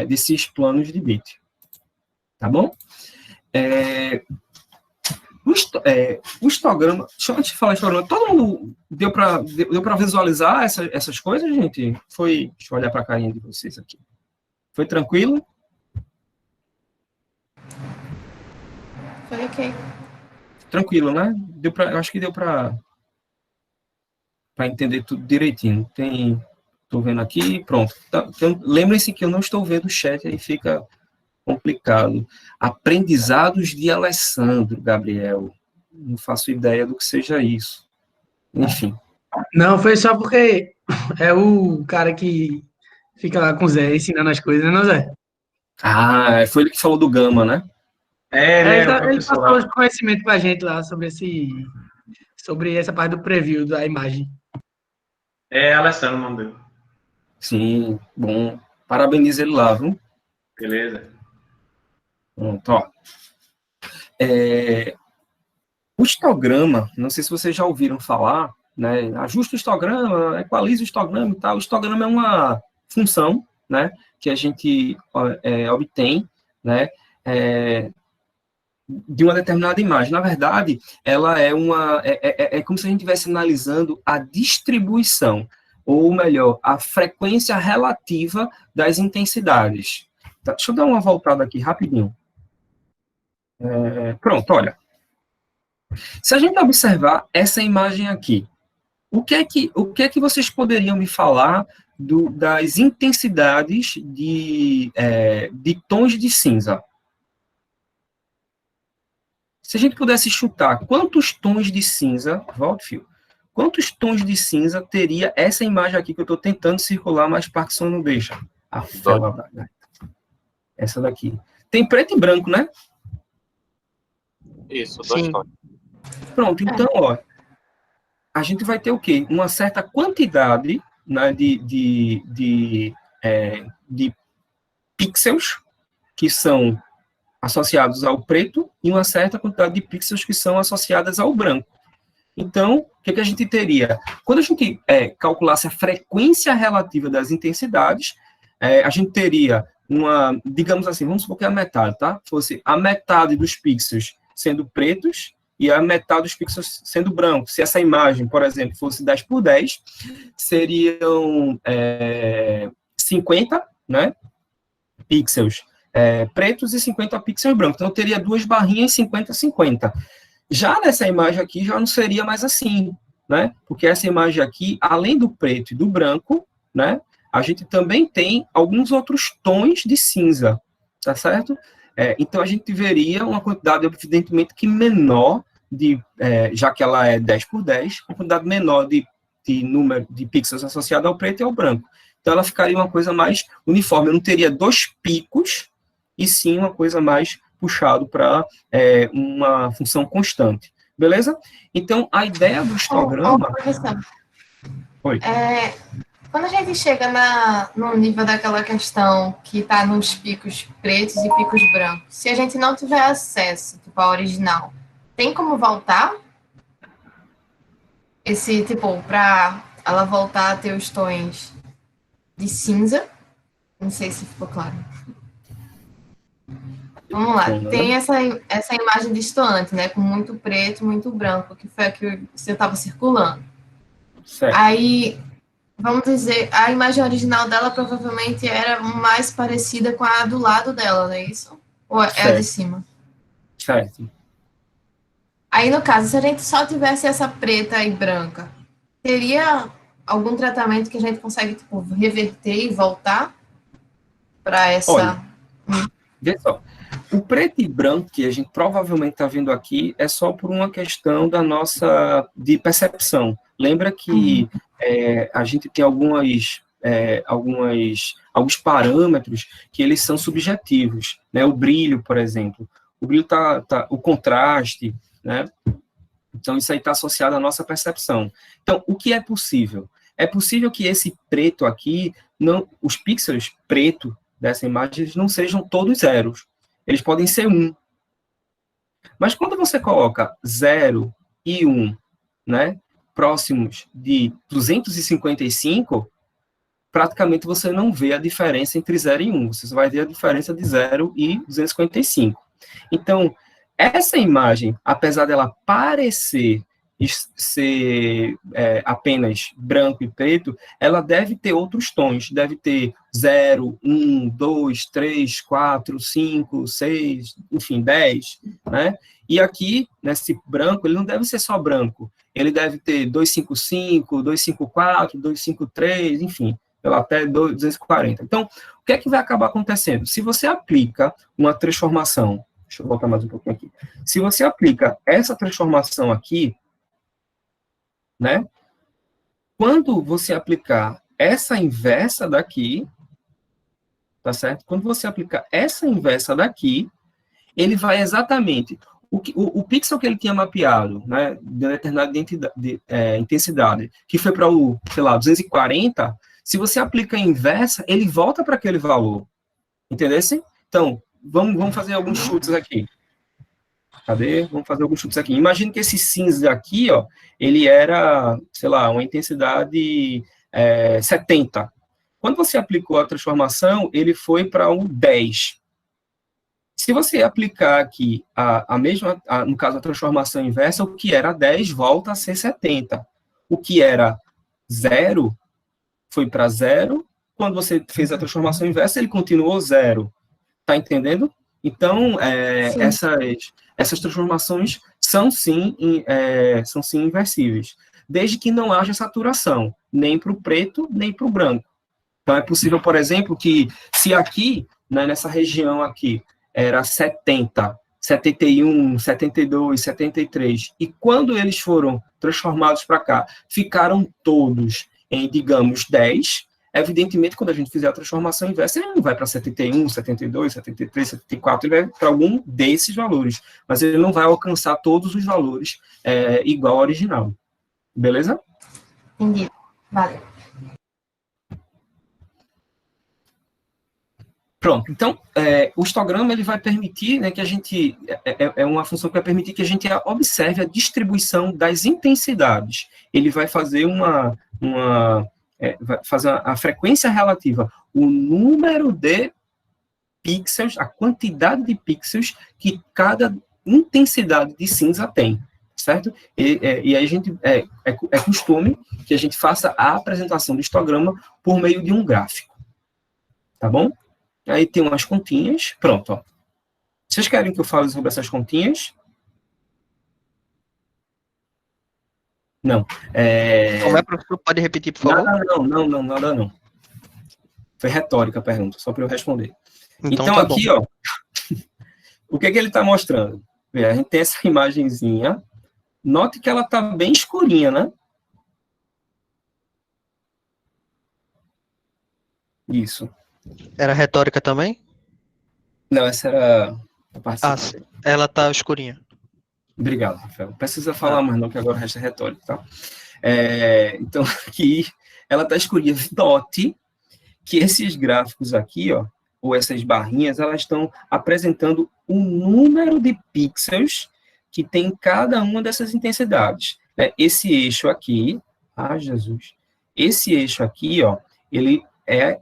desses planos de bit. Tá bom? O histograma, antes de falar histograma, todo mundo deu para visualizar essas coisas, gente? Deixa eu olhar para a carinha de vocês aqui. Foi tranquilo? Foi ok. Tranquilo, né? Eu acho que deu para para entender tudo direitinho. Estou vendo aqui, pronto. Tá, então, lembrem-se que eu não estou vendo o chat, aí fica complicado. Aprendizados de Alessandro, Gabriel. Não faço ideia do que seja isso. Enfim. Não, foi só porque é o cara que fica lá com o Zé ensinando as coisas, né, não, Zé? Ah, foi ele que falou do Gama, né? Ele O ele professor passou lá. os conhecimentos pra gente lá sobre essa parte do preview da imagem. É Alessandro o nome dele. Sim, bom. Parabenizo ele lá, viu? Beleza. Pronto, ó. O histograma, não sei se vocês já ouviram falar, né? Ajusta o histograma, equaliza o histograma e tal. O histograma é uma função, né? Que a gente obtém, né? De uma determinada imagem. Na verdade, ela é como se a gente estivesse analisando a distribuição, ou melhor, a frequência relativa das intensidades. Tá, deixa eu dar uma voltada aqui rapidinho. Pronto, olha. Se a gente observar essa imagem aqui, o que é que vocês poderiam me falar das intensidades de tons de cinza? Se a gente pudesse chutar, quantos tons de cinza, volta, Fio, quantos tons de cinza teria essa imagem aqui que eu estou tentando circular, mas Parkinson não deixa? A fela da gata. Essa daqui. Tem preto e branco, né? Isso, 2 Sim. tons. Pronto, então, ó, a gente vai ter o quê? Uma certa quantidade, né, de pixels que são associados ao preto e uma certa quantidade de pixels que são associadas ao branco. Então, o que a gente teria? Quando a gente calculasse a frequência relativa das intensidades, a gente teria digamos assim, vamos supor que a metade, tá? Fosse a metade dos pixels sendo pretos e a metade dos pixels sendo brancos. Se essa imagem, por exemplo, fosse 10 por 10, seriam 50, né, pixels pretos e 50 pixels brancos. Então, eu teria duas barrinhas 50-50. Já nessa imagem aqui, já não seria mais assim, né? Porque essa imagem aqui, além do preto e do branco, né, a gente também tem alguns outros tons de cinza, tá certo? Então, a gente veria uma quantidade, evidentemente, que menor, já que ela é 10 por 10, uma quantidade menor de número de pixels associada ao preto e ao branco. Então, ela ficaria uma coisa mais uniforme. Eu não teria dois picos, e sim uma coisa mais puxado para uma função constante. Beleza? Então, a ideia do histograma... Professor, Oi. quando a gente chega no nível daquela questão que está nos picos pretos e picos brancos, se a gente não tiver acesso tipo, ao original, tem como voltar? Para ela voltar a ter os tons de cinza? Não sei se ficou claro. Vamos lá, tem essa imagem distoante, né? Com muito preto, muito branco, que foi a que você estava circulando. Certo. Aí, vamos dizer, a imagem original dela provavelmente era mais parecida com a do lado dela, não é isso? Ou é a de cima? Certo. Aí, no caso, se a gente só tivesse essa preta e branca, teria algum tratamento que a gente consegue, tipo, reverter e voltar para essa... Olha, vê só. O preto e branco que a gente provavelmente está vendo aqui é só por uma questão de percepção. Lembra que a gente tem alguns parâmetros que eles são subjetivos, né? O brilho, por exemplo. O brilho o contraste, né? Então, isso aí está associado à nossa percepção. Então, o que é possível? É possível que esse preto aqui, os pixels preto dessa imagem, eles não sejam todos zeros. Eles podem ser 1. Mas quando você coloca 0 e 1, né, próximos de 255, praticamente você não vê a diferença entre 0 e 1. Você só vai ver a diferença de 0 e 255. Então, essa imagem, apesar dela parecer ser apenas branco e preto, ela deve ter outros tons, deve ter 0, 1, 2, 3, 4, 5, 6, enfim, 10, né? E aqui, nesse branco, ele não deve ser só branco, ele deve ter 255, 254, 253, enfim, até 240. Então, o que é que vai acabar acontecendo? Se você aplica uma transformação, deixa eu voltar mais um pouquinho aqui, se você aplica essa transformação aqui, né, quando você aplicar essa inversa daqui, tá certo? Quando você aplicar essa inversa daqui, ele vai exatamente... O pixel que ele tinha mapeado, né, de determinada intensidade, que foi para o, sei lá, 240, se você aplica a inversa, ele volta para aquele valor. Entendeu? Então, vamos fazer alguns chutes aqui. Cadê? Vamos fazer alguns chutes aqui. Imagina que esse cinza aqui, ó, ele era, sei lá, uma intensidade 70. Quando você aplicou a transformação, ele foi para um 10. Se você aplicar aqui a mesma, no caso, a transformação inversa, o que era 10 volta a ser 70. O que era 0 foi para 0. Quando você fez a transformação inversa, ele continuou 0. Tá entendendo? Então, essas transformações são sim inversíveis, desde que não haja saturação, nem para o preto, nem para o branco. Então, é possível, por exemplo, que se aqui, né, nessa região aqui, era 70, 71, 72, 73, e quando eles foram transformados para cá, ficaram todos em, digamos, 10, evidentemente, quando a gente fizer a transformação inversa, ele não vai para 71, 72, 73, 74, ele vai para algum desses valores, mas ele não vai alcançar todos os valores igual ao original. Beleza? Entendi. Valeu. Pronto, então, o histograma ele vai permitir, né, que a gente, uma função que vai permitir que a gente observe a distribuição das intensidades. Ele vai fazer vai fazer a frequência relativa, o número de pixels, a quantidade de pixels que cada intensidade de cinza tem, certo? E aí a gente, é costume que a gente faça a apresentação do histograma por meio de um gráfico, tá bom? Aí tem umas continhas, pronto, ó. Vocês querem que eu fale sobre essas continhas? Não. Como é, professor? Pode repetir, por favor? Nada não. Foi retórica a pergunta, só para eu responder. Então tá aqui, bom. ó, o que ele está mostrando? Vê, a gente tem essa imagenzinha, note que ela está bem escurinha, né? Isso. Era retórica também? Não, essa era a parte. Sim. Ela tá escurinha. Obrigado, Rafael. Não precisa falar mais não, que agora o resto é retórico, tá? Então, aqui, ela está escurinha. Note que esses gráficos aqui, ó, ou essas barrinhas, elas estão apresentando o número de pixels que tem em cada uma dessas intensidades. Esse eixo aqui, Jesus, esse eixo aqui, ó, ele é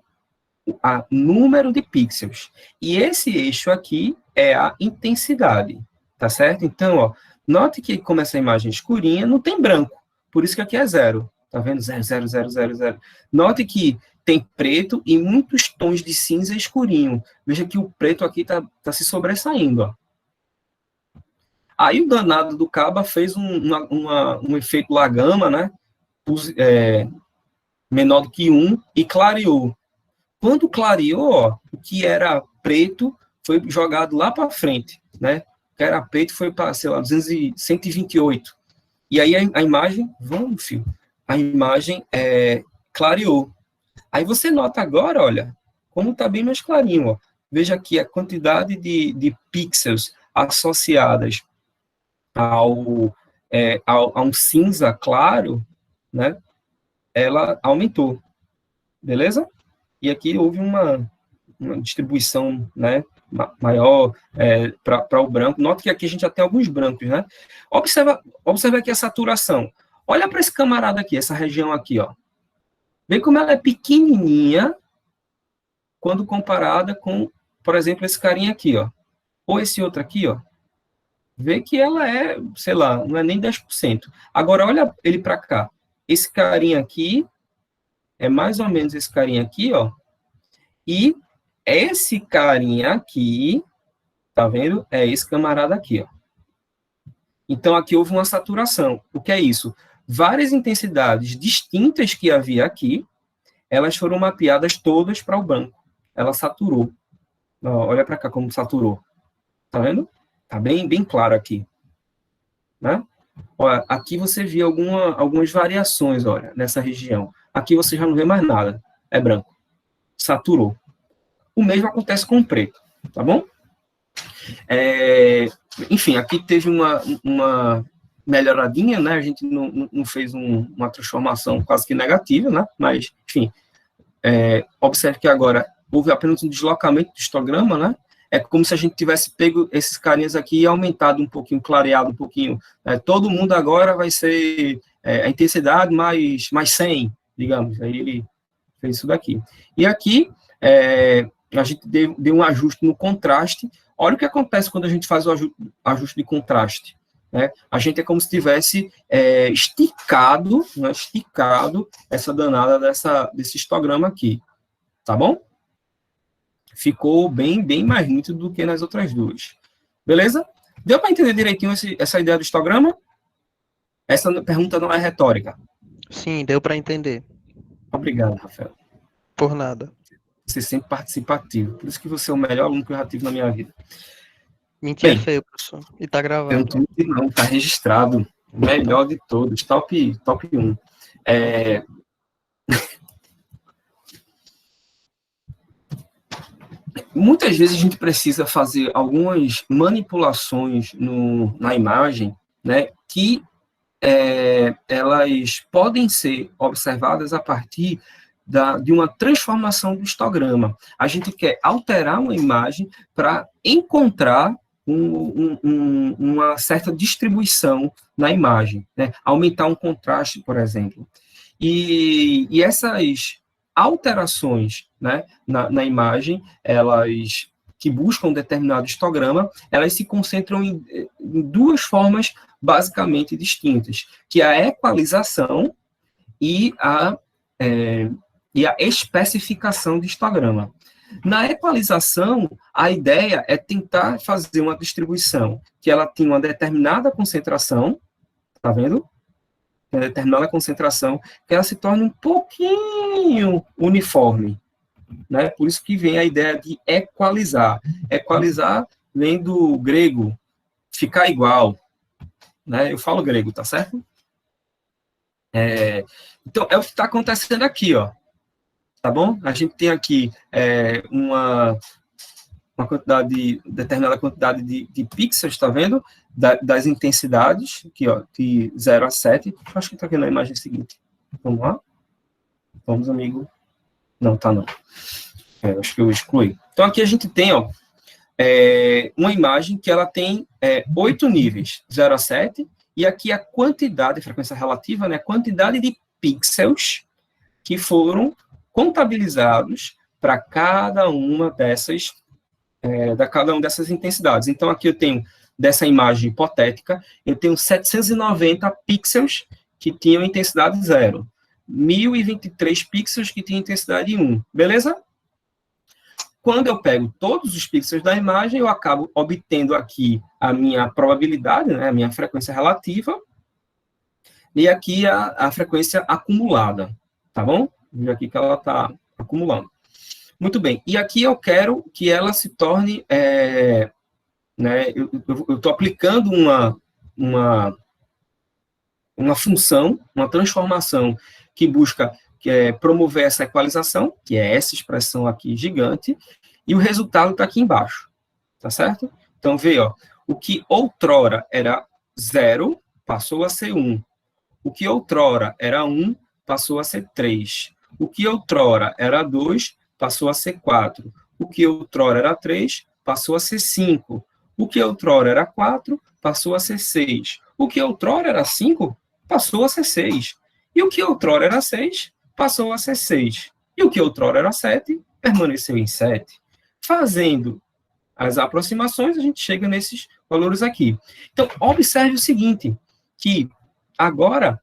a número de pixels. E esse eixo aqui é a intensidade, tá certo? Então, ó, note que como essa imagem é escurinha, não tem branco, por isso que aqui é 0. Tá vendo? 0, 0, 0, 0, 0. Note que tem preto e muitos tons de cinza escurinho. Veja que o preto aqui tá se sobressaindo, ó. Aí o danado do Caba fez um efeito Lagama, né? Menor do que 1 e clareou. Quando clareou, ó, o que era preto foi jogado lá para frente, né? O que era preto foi para, sei lá, 128. E aí a imagem, a imagem clareou. Aí você nota agora, olha, como está bem mais clarinho, ó. Veja aqui a quantidade de pixels associadas a um cinza claro, né? Ela aumentou, beleza? E aqui houve uma distribuição, né, maior para o branco. Note que aqui a gente já tem alguns brancos, né? Observa aqui a saturação. Olha para esse camarada aqui, essa região aqui, ó. Vê como ela é pequenininha quando comparada com, por exemplo, esse carinha aqui, ó. Ou esse outro aqui, ó. vê que ela é, sei lá, não é nem 10%. Agora, olha ele para cá. Esse carinha aqui é mais ou menos esse carinha aqui, ó. E esse carinha aqui, tá vendo? É esse camarada aqui, ó. Então, aqui houve uma saturação. O que é isso? Várias intensidades distintas que havia aqui, elas foram mapeadas todas para o branco. Ela saturou. Ó, olha para cá como saturou. Tá vendo? Tá bem claro aqui. Né? Olha, aqui você vê algumas variações, olha, nessa região. Aqui você já não vê mais nada. É branco. Saturou. O mesmo acontece com o preto. Tá bom? Enfim, aqui teve uma melhoradinha, né? A gente não fez uma transformação quase que negativa, né? Mas, enfim, observe que agora houve apenas um deslocamento do histograma, né? É como se a gente tivesse pego esses carinhas aqui e aumentado um pouquinho, clareado um pouquinho. Todo mundo agora vai ser a intensidade mais 100, digamos. Aí ele fez isso daqui. E aqui, a gente deu um ajuste no contraste. Olha o que acontece quando a gente faz o ajuste de contraste. Né? A gente é como se tivesse esticado, né, essa danada desse histograma aqui. Tá bom? Ficou bem mais nítido do que nas outras duas. Beleza? Deu para entender direitinho essa ideia do histograma? Essa pergunta não é retórica. Sim, deu para entender. Obrigado, Rafael. Por nada. Você é sempre participativo. Por isso que você é o melhor aluno que eu já tive na minha vida. Mentir é feio, professor. E tá gravado. Eu não tô mentindo, não. Tá registrado. O melhor de todos. Top 1. Muitas vezes a gente precisa fazer algumas manipulações na imagem, né, que elas podem ser observadas a partir de uma transformação do histograma. A gente quer alterar uma imagem para encontrar uma certa distribuição na imagem, né, aumentar um contraste, por exemplo. E essas alterações, né, na imagem, elas que buscam um determinado histograma, elas se concentram em duas formas basicamente distintas, que é a equalização e a especificação de histograma. Na equalização, a ideia é tentar fazer uma distribuição que ela tenha uma determinada concentração, tá vendo? Uma determinada concentração, que ela se torne um pouquinho uniforme, né? Por isso que vem a ideia de equalizar. Equalizar vem do grego ficar igual, né? Eu falo grego, tá certo? Então, é o que está acontecendo aqui, ó. Tá bom? A gente tem aqui uma determinada quantidade de pixels, tá vendo? Das intensidades, aqui, ó, de 0 a 7. Acho que está aqui na imagem seguinte. Vamos lá? Vamos, amigo. Não, tá não. Acho que eu excluí. Então, aqui a gente tem, ó, uma imagem que ela tem 8 níveis, 0 a 7, e aqui a quantidade, frequência relativa, né, a quantidade de pixels que foram contabilizados para cada uma dessas intensidades. Então, aqui eu tenho, dessa imagem hipotética, eu tenho 790 pixels que tinham intensidade 0, 1023 pixels que tinham intensidade 1, beleza? Quando eu pego todos os pixels da imagem, eu acabo obtendo aqui a minha probabilidade, né, a minha frequência relativa, e aqui a frequência acumulada, tá bom? Veja aqui que ela está acumulando. Muito bem, e aqui eu quero que ela se torne, né, eu estou aplicando uma função, uma transformação que busca promover essa equalização, que é essa expressão aqui gigante, e o resultado está aqui embaixo, tá certo? Então, vê, ó, o que outrora era 0, passou a ser 1. O que outrora era 1, passou a ser 3. O que outrora era 2, passou a ser 4. O que outrora era 3, passou a ser 5. O que outrora era 4, passou a ser 6. O que outrora era 5, passou a ser 6. E o que outrora era 6, passou a ser 6. E o que outrora era 7, permaneceu em 7. Fazendo as aproximações, a gente chega nesses valores aqui. Então, observe o seguinte, que agora,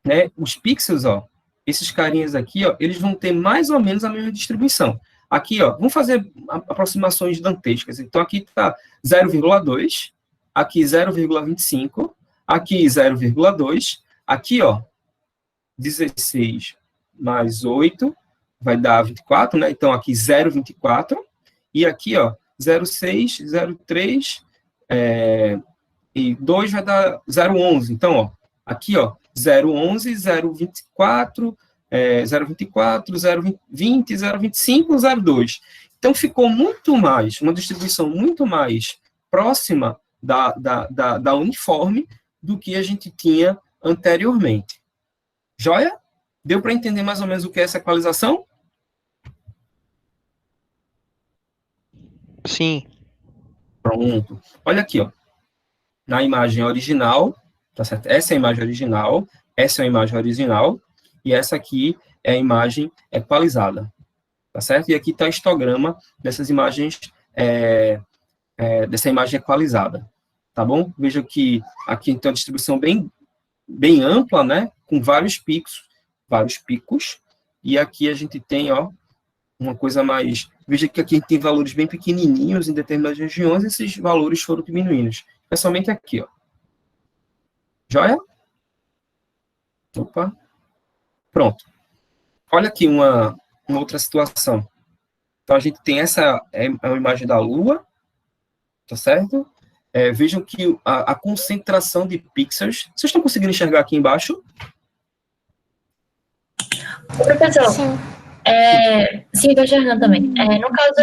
né, os pixels, ó, esses carinhas aqui, ó, eles vão ter mais ou menos a mesma distribuição. Aqui, ó, vamos fazer aproximações dantescas. Então, aqui está 0,2, aqui 0,25, aqui 0,2, aqui, ó, 16 mais 8 vai dar 24, né? Então, aqui 0,24, e aqui, ó, 0,6, 0,3, e 2 vai dar 0,11. Então, ó, aqui, ó, 0,11, 0,24, 0,24, 0,20, 0,25, 0,2. Então, ficou muito mais, uma distribuição muito mais próxima da uniforme do que a gente tinha anteriormente. Joia? Deu para entender mais ou menos o que é essa equalização? Sim. Pronto. Olha aqui, ó. Na imagem original, tá certo? Essa é a imagem original, essa é a imagem original, e essa aqui é a imagem equalizada, tá certo? E aqui está o histograma dessas imagens, dessa imagem equalizada, tá bom? Veja que aqui tem uma distribuição bem ampla, né? Com vários picos, e aqui a gente tem, ó, uma coisa mais... Veja que aqui tem valores bem pequenininhos em determinadas regiões, e esses valores foram diminuindo, especialmente aqui, ó. Joia? Opa. Pronto. Olha aqui uma outra situação. Então, a gente tem essa é uma imagem da Lua, tá certo? Vejam que a concentração de pixels... Vocês estão conseguindo enxergar aqui embaixo? Professor, Sim. sim, estou enxergando também. No caso,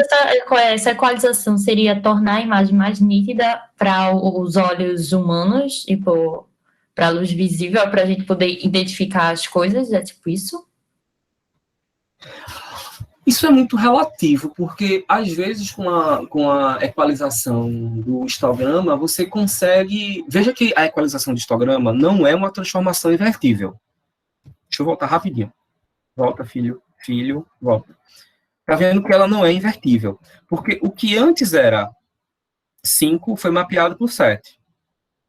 essa equalização seria tornar a imagem mais nítida para os olhos humanos, tipo, para a luz visível, para a gente poder identificar as coisas, é tipo isso? Isso é muito relativo, porque, às vezes, com a equalização do histograma, você consegue... Veja que a equalização do histograma não é uma transformação invertível. Deixa eu voltar rapidinho. Volta, filho, volta. Está vendo que ela não é invertível. Porque o que antes era 5 foi mapeado por 7.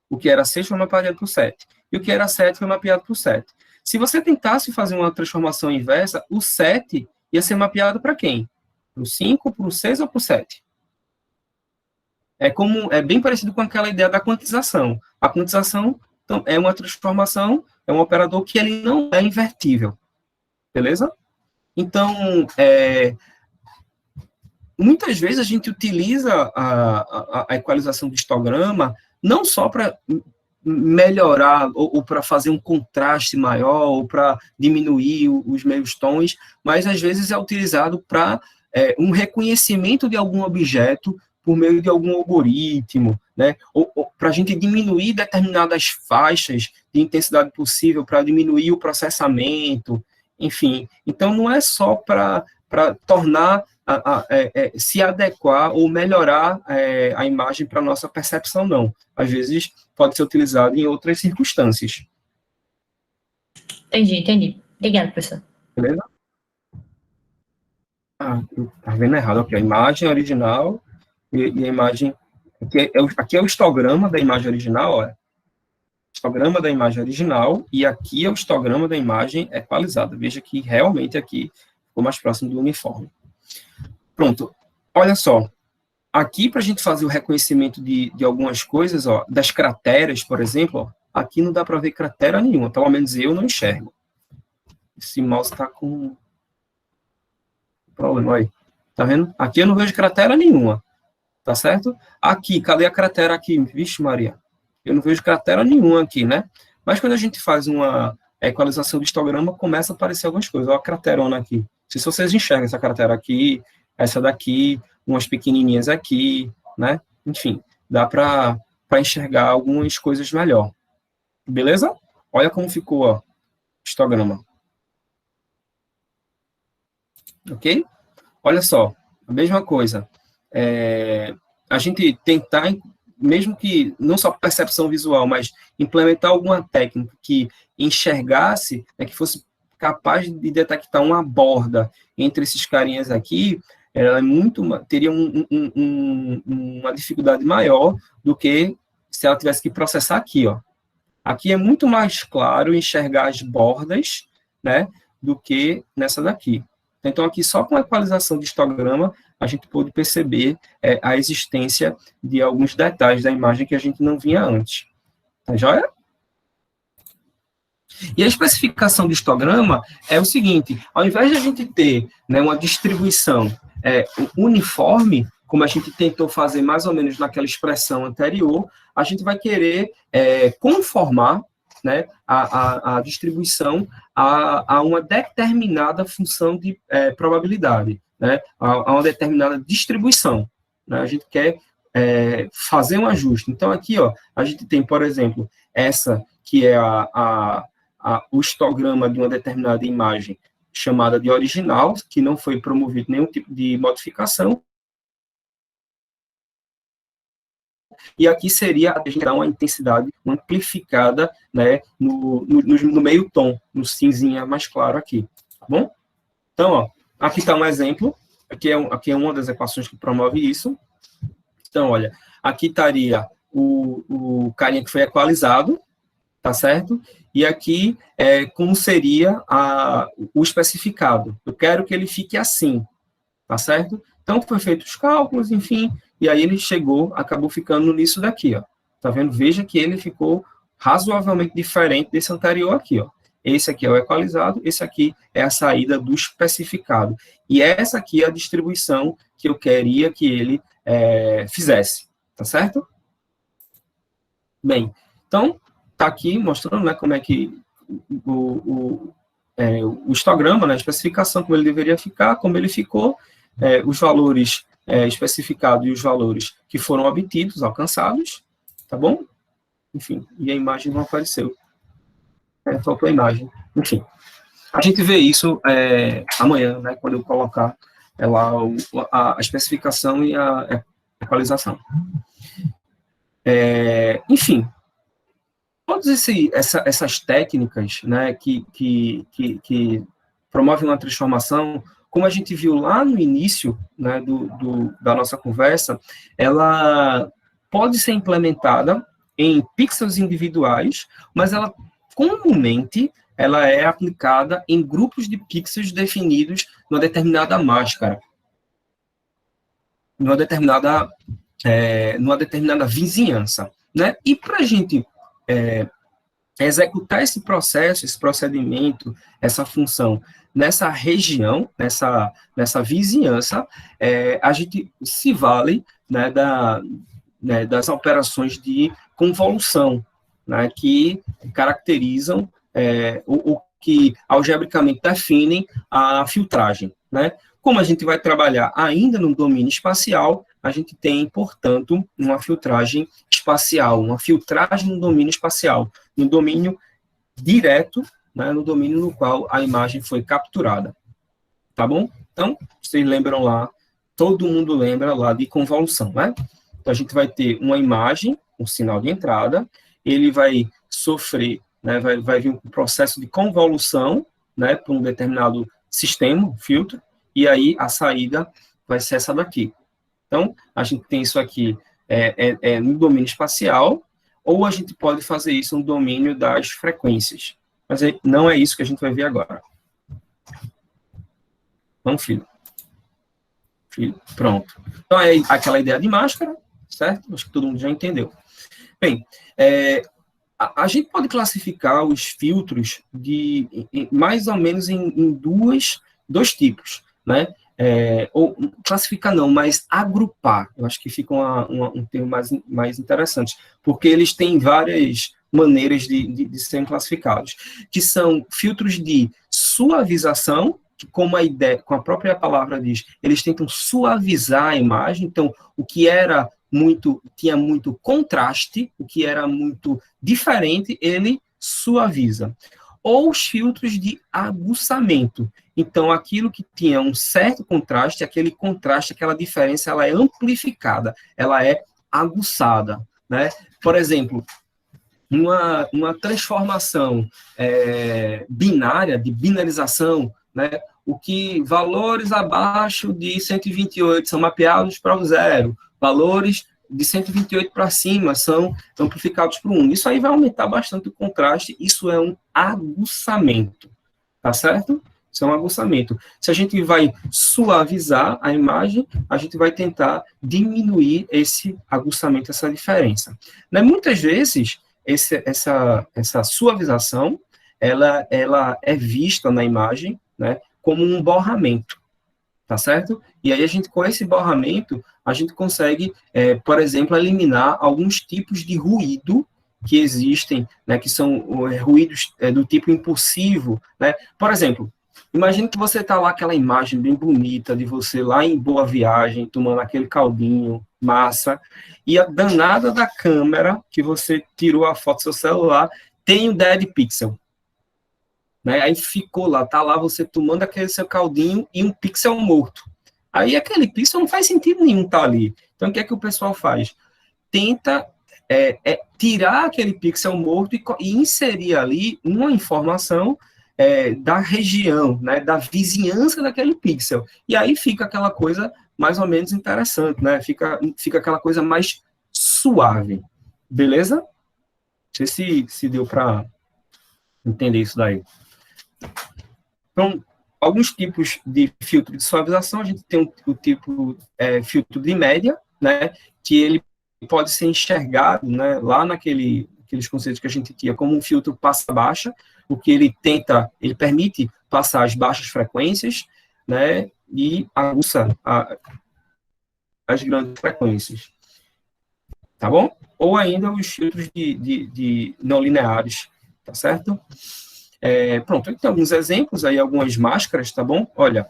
O que era 6 foi mapeado por 7. E o que era 7 foi mapeado por 7. Se você tentasse fazer uma transformação inversa, o 7 ia ser mapeado para quem? Para o 5, para o 6 ou para o 7? É bem parecido com aquela ideia da quantização. A quantização é uma transformação, é um operador que ele não é invertível. Beleza? Então, muitas vezes a gente utiliza a equalização do histograma não só para melhorar ou para fazer um contraste maior ou para diminuir os meios tons, mas às vezes é utilizado para um reconhecimento de algum objeto por meio de algum algoritmo, né? Ou para a gente diminuir determinadas faixas de intensidade possível, para diminuir o processamento, enfim. Então, não é só para tornar, se adequar ou melhorar a imagem para a nossa percepção, não. Às vezes, pode ser utilizado em outras circunstâncias. Entendi. Obrigada, professor. Beleza? Tá vendo errado aqui. A imagem original e a imagem... Aqui é o histograma da imagem original, ó. Histograma da imagem original, e aqui é o histograma da imagem equalizada. Veja que realmente aqui ficou mais próximo do uniforme. Pronto. Olha só. Aqui, para a gente fazer o reconhecimento de algumas coisas, ó, das crateras, por exemplo, ó, aqui não dá para ver cratera nenhuma, pelo menos eu não enxergo. Esse mouse está com problema, aí. Tá vendo? Aqui eu não vejo cratera nenhuma, tá certo? Aqui, cadê a cratera aqui? Vixe, Maria. Eu não vejo cratera nenhuma aqui, né? Mas quando a gente faz uma equalização de histograma, começa a aparecer algumas coisas. Olha a craterona aqui. Não sei se vocês enxergam essa cratera aqui, essa daqui, umas pequenininhas aqui, né? Enfim, dá para enxergar algumas coisas melhor. Beleza? Olha como ficou, ó, o histograma. Ok? Olha só, a mesma coisa. A gente tentar, mesmo que não só percepção visual, mas implementar alguma técnica que enxergasse, né, que fosse capaz de detectar uma borda entre esses carinhas aqui, ela é teria uma dificuldade maior do que se ela tivesse que processar aqui, ó. Aqui é muito mais claro enxergar as bordas, né, do que nessa daqui. Então, aqui, só com a equalização de histograma, a gente pôde perceber a existência de alguns detalhes da imagem que a gente não via antes. Tá joia? E a especificação do histograma é o seguinte: ao invés de a gente ter, né, uma distribuição uniforme, como a gente tentou fazer mais ou menos naquela expressão anterior, a gente vai querer conformar, né, a distribuição a uma determinada função de probabilidade, né, a uma determinada distribuição. Né, a gente quer fazer um ajuste. Então, aqui, ó, a gente tem, por exemplo, essa que é o histograma de uma determinada imagem chamada de original, que não foi promovido nenhum tipo de modificação. E aqui seria a gente dar uma intensidade amplificada, né, no meio tom, no cinzinha mais claro aqui, tá bom? Então, ó, aqui está um exemplo, aqui é uma das equações que promove isso. Então, olha, aqui estaria o carinha que foi equalizado, tá certo? E aqui, como seria o especificado. Eu quero que ele fique assim, tá certo? Então, foi feito os cálculos, enfim, e aí ele acabou ficando nisso daqui, ó. Tá vendo? Veja que ele ficou razoavelmente diferente desse anterior aqui, ó. Esse aqui é o equalizado, esse aqui é a saída do especificado. E essa aqui é a distribuição que eu queria que ele fizesse, tá certo? Bem, então, tá aqui mostrando, né, como é que o histograma, né, a especificação, como ele deveria ficar, como ele ficou, os valores especificados e os valores que foram obtidos, alcançados, tá bom? Enfim, e a imagem não apareceu. Faltou a imagem. Enfim, a gente vê isso amanhã, né, quando eu colocar lá a especificação e a equalização. Enfim, todas essas técnicas, né, que promovem uma transformação, como a gente viu lá no início, né, da nossa conversa, ela pode ser implementada em pixels individuais, mas ela comumente ela é aplicada em grupos de pixels definidos numa determinada máscara, numa determinada vizinhança, né? E para a gente executar esse processo, esse procedimento, essa função nessa região, nessa vizinhança, a gente se vale, né, das operações de convolução, né, que caracterizam ou que algebricamente definem a filtragem, né? Como a gente vai trabalhar ainda no domínio espacial, a gente tem, portanto, uma filtragem espacial, uma filtragem no domínio espacial, no domínio direto, né, no domínio no qual a imagem foi capturada. Tá bom? Então, vocês lembram lá, todo mundo lembra lá de convolução, né? Então, a gente vai ter uma imagem, um sinal de entrada, ele vai sofrer, né, vai vir um processo de convolução, né, para um determinado sistema, filtro, e aí a saída vai ser essa daqui. Então, a gente tem isso aqui no domínio espacial, ou a gente pode fazer isso no domínio das frequências. Mas não é isso que a gente vai ver agora. Vamos, filho. Pronto. Então, é aquela ideia de máscara, certo? Acho que todo mundo já entendeu. Bem, a gente pode classificar os filtros mais ou menos em dois tipos, né? Ou classificar não, mas agrupar. Eu acho que fica um termo mais interessante, porque eles têm várias maneiras de serem classificados, que são filtros de suavização, que como a própria palavra diz, eles tentam suavizar a imagem. Então, o que tinha muito contraste, o que era muito diferente, ele suaviza. Ou os filtros de aguçamento. Então, aquilo que tinha um certo contraste, aquele contraste, aquela diferença, ela é amplificada, ela é aguçada, né? Por exemplo, uma transformação binária, de binarização, né? o que valores abaixo de 128 são mapeados para o 0, valores de 128 para cima são amplificados por 1. Isso aí vai aumentar bastante o contraste, isso é um aguçamento, tá certo? Isso é um aguçamento. Se a gente vai suavizar a imagem, a gente vai tentar diminuir esse aguçamento, essa diferença. Né? Muitas vezes, essa suavização, ela é vista na imagem, né, como um borramento, tá certo? E aí, com esse borramento, a gente consegue, por exemplo, eliminar alguns tipos de ruído que existem, né, que são ruídos do tipo impulsivo, né? Por exemplo, imagine que você está lá, aquela imagem bem bonita de você lá em Boa Viagem, tomando aquele caldinho, massa, e a danada da câmera, que você tirou a foto do seu celular, tem um dead pixel. Né? Aí ficou lá, tá lá você tomando aquele seu caldinho e um pixel morto. Aí aquele pixel não faz sentido nenhum tá ali. Então, o que é que o pessoal faz? Tenta tirar aquele pixel morto e inserir ali uma informação da região, né, da vizinhança daquele pixel. E aí fica aquela coisa mais ou menos interessante, né? Fica aquela coisa mais suave. Beleza? Não sei se deu para entender isso daí. Então, alguns tipos de filtro de suavização, a gente tem o tipo filtro de média, né, que ele pode ser enxergado, né, lá aqueles conceitos que a gente tinha como um filtro passa-baixa, porque ele permite passar as baixas frequências, né, e aguça as grandes frequências. Tá bom? Ou ainda os filtros de não lineares, tá certo? Pronto, aqui tem alguns exemplos, aí algumas máscaras, tá bom? Olha,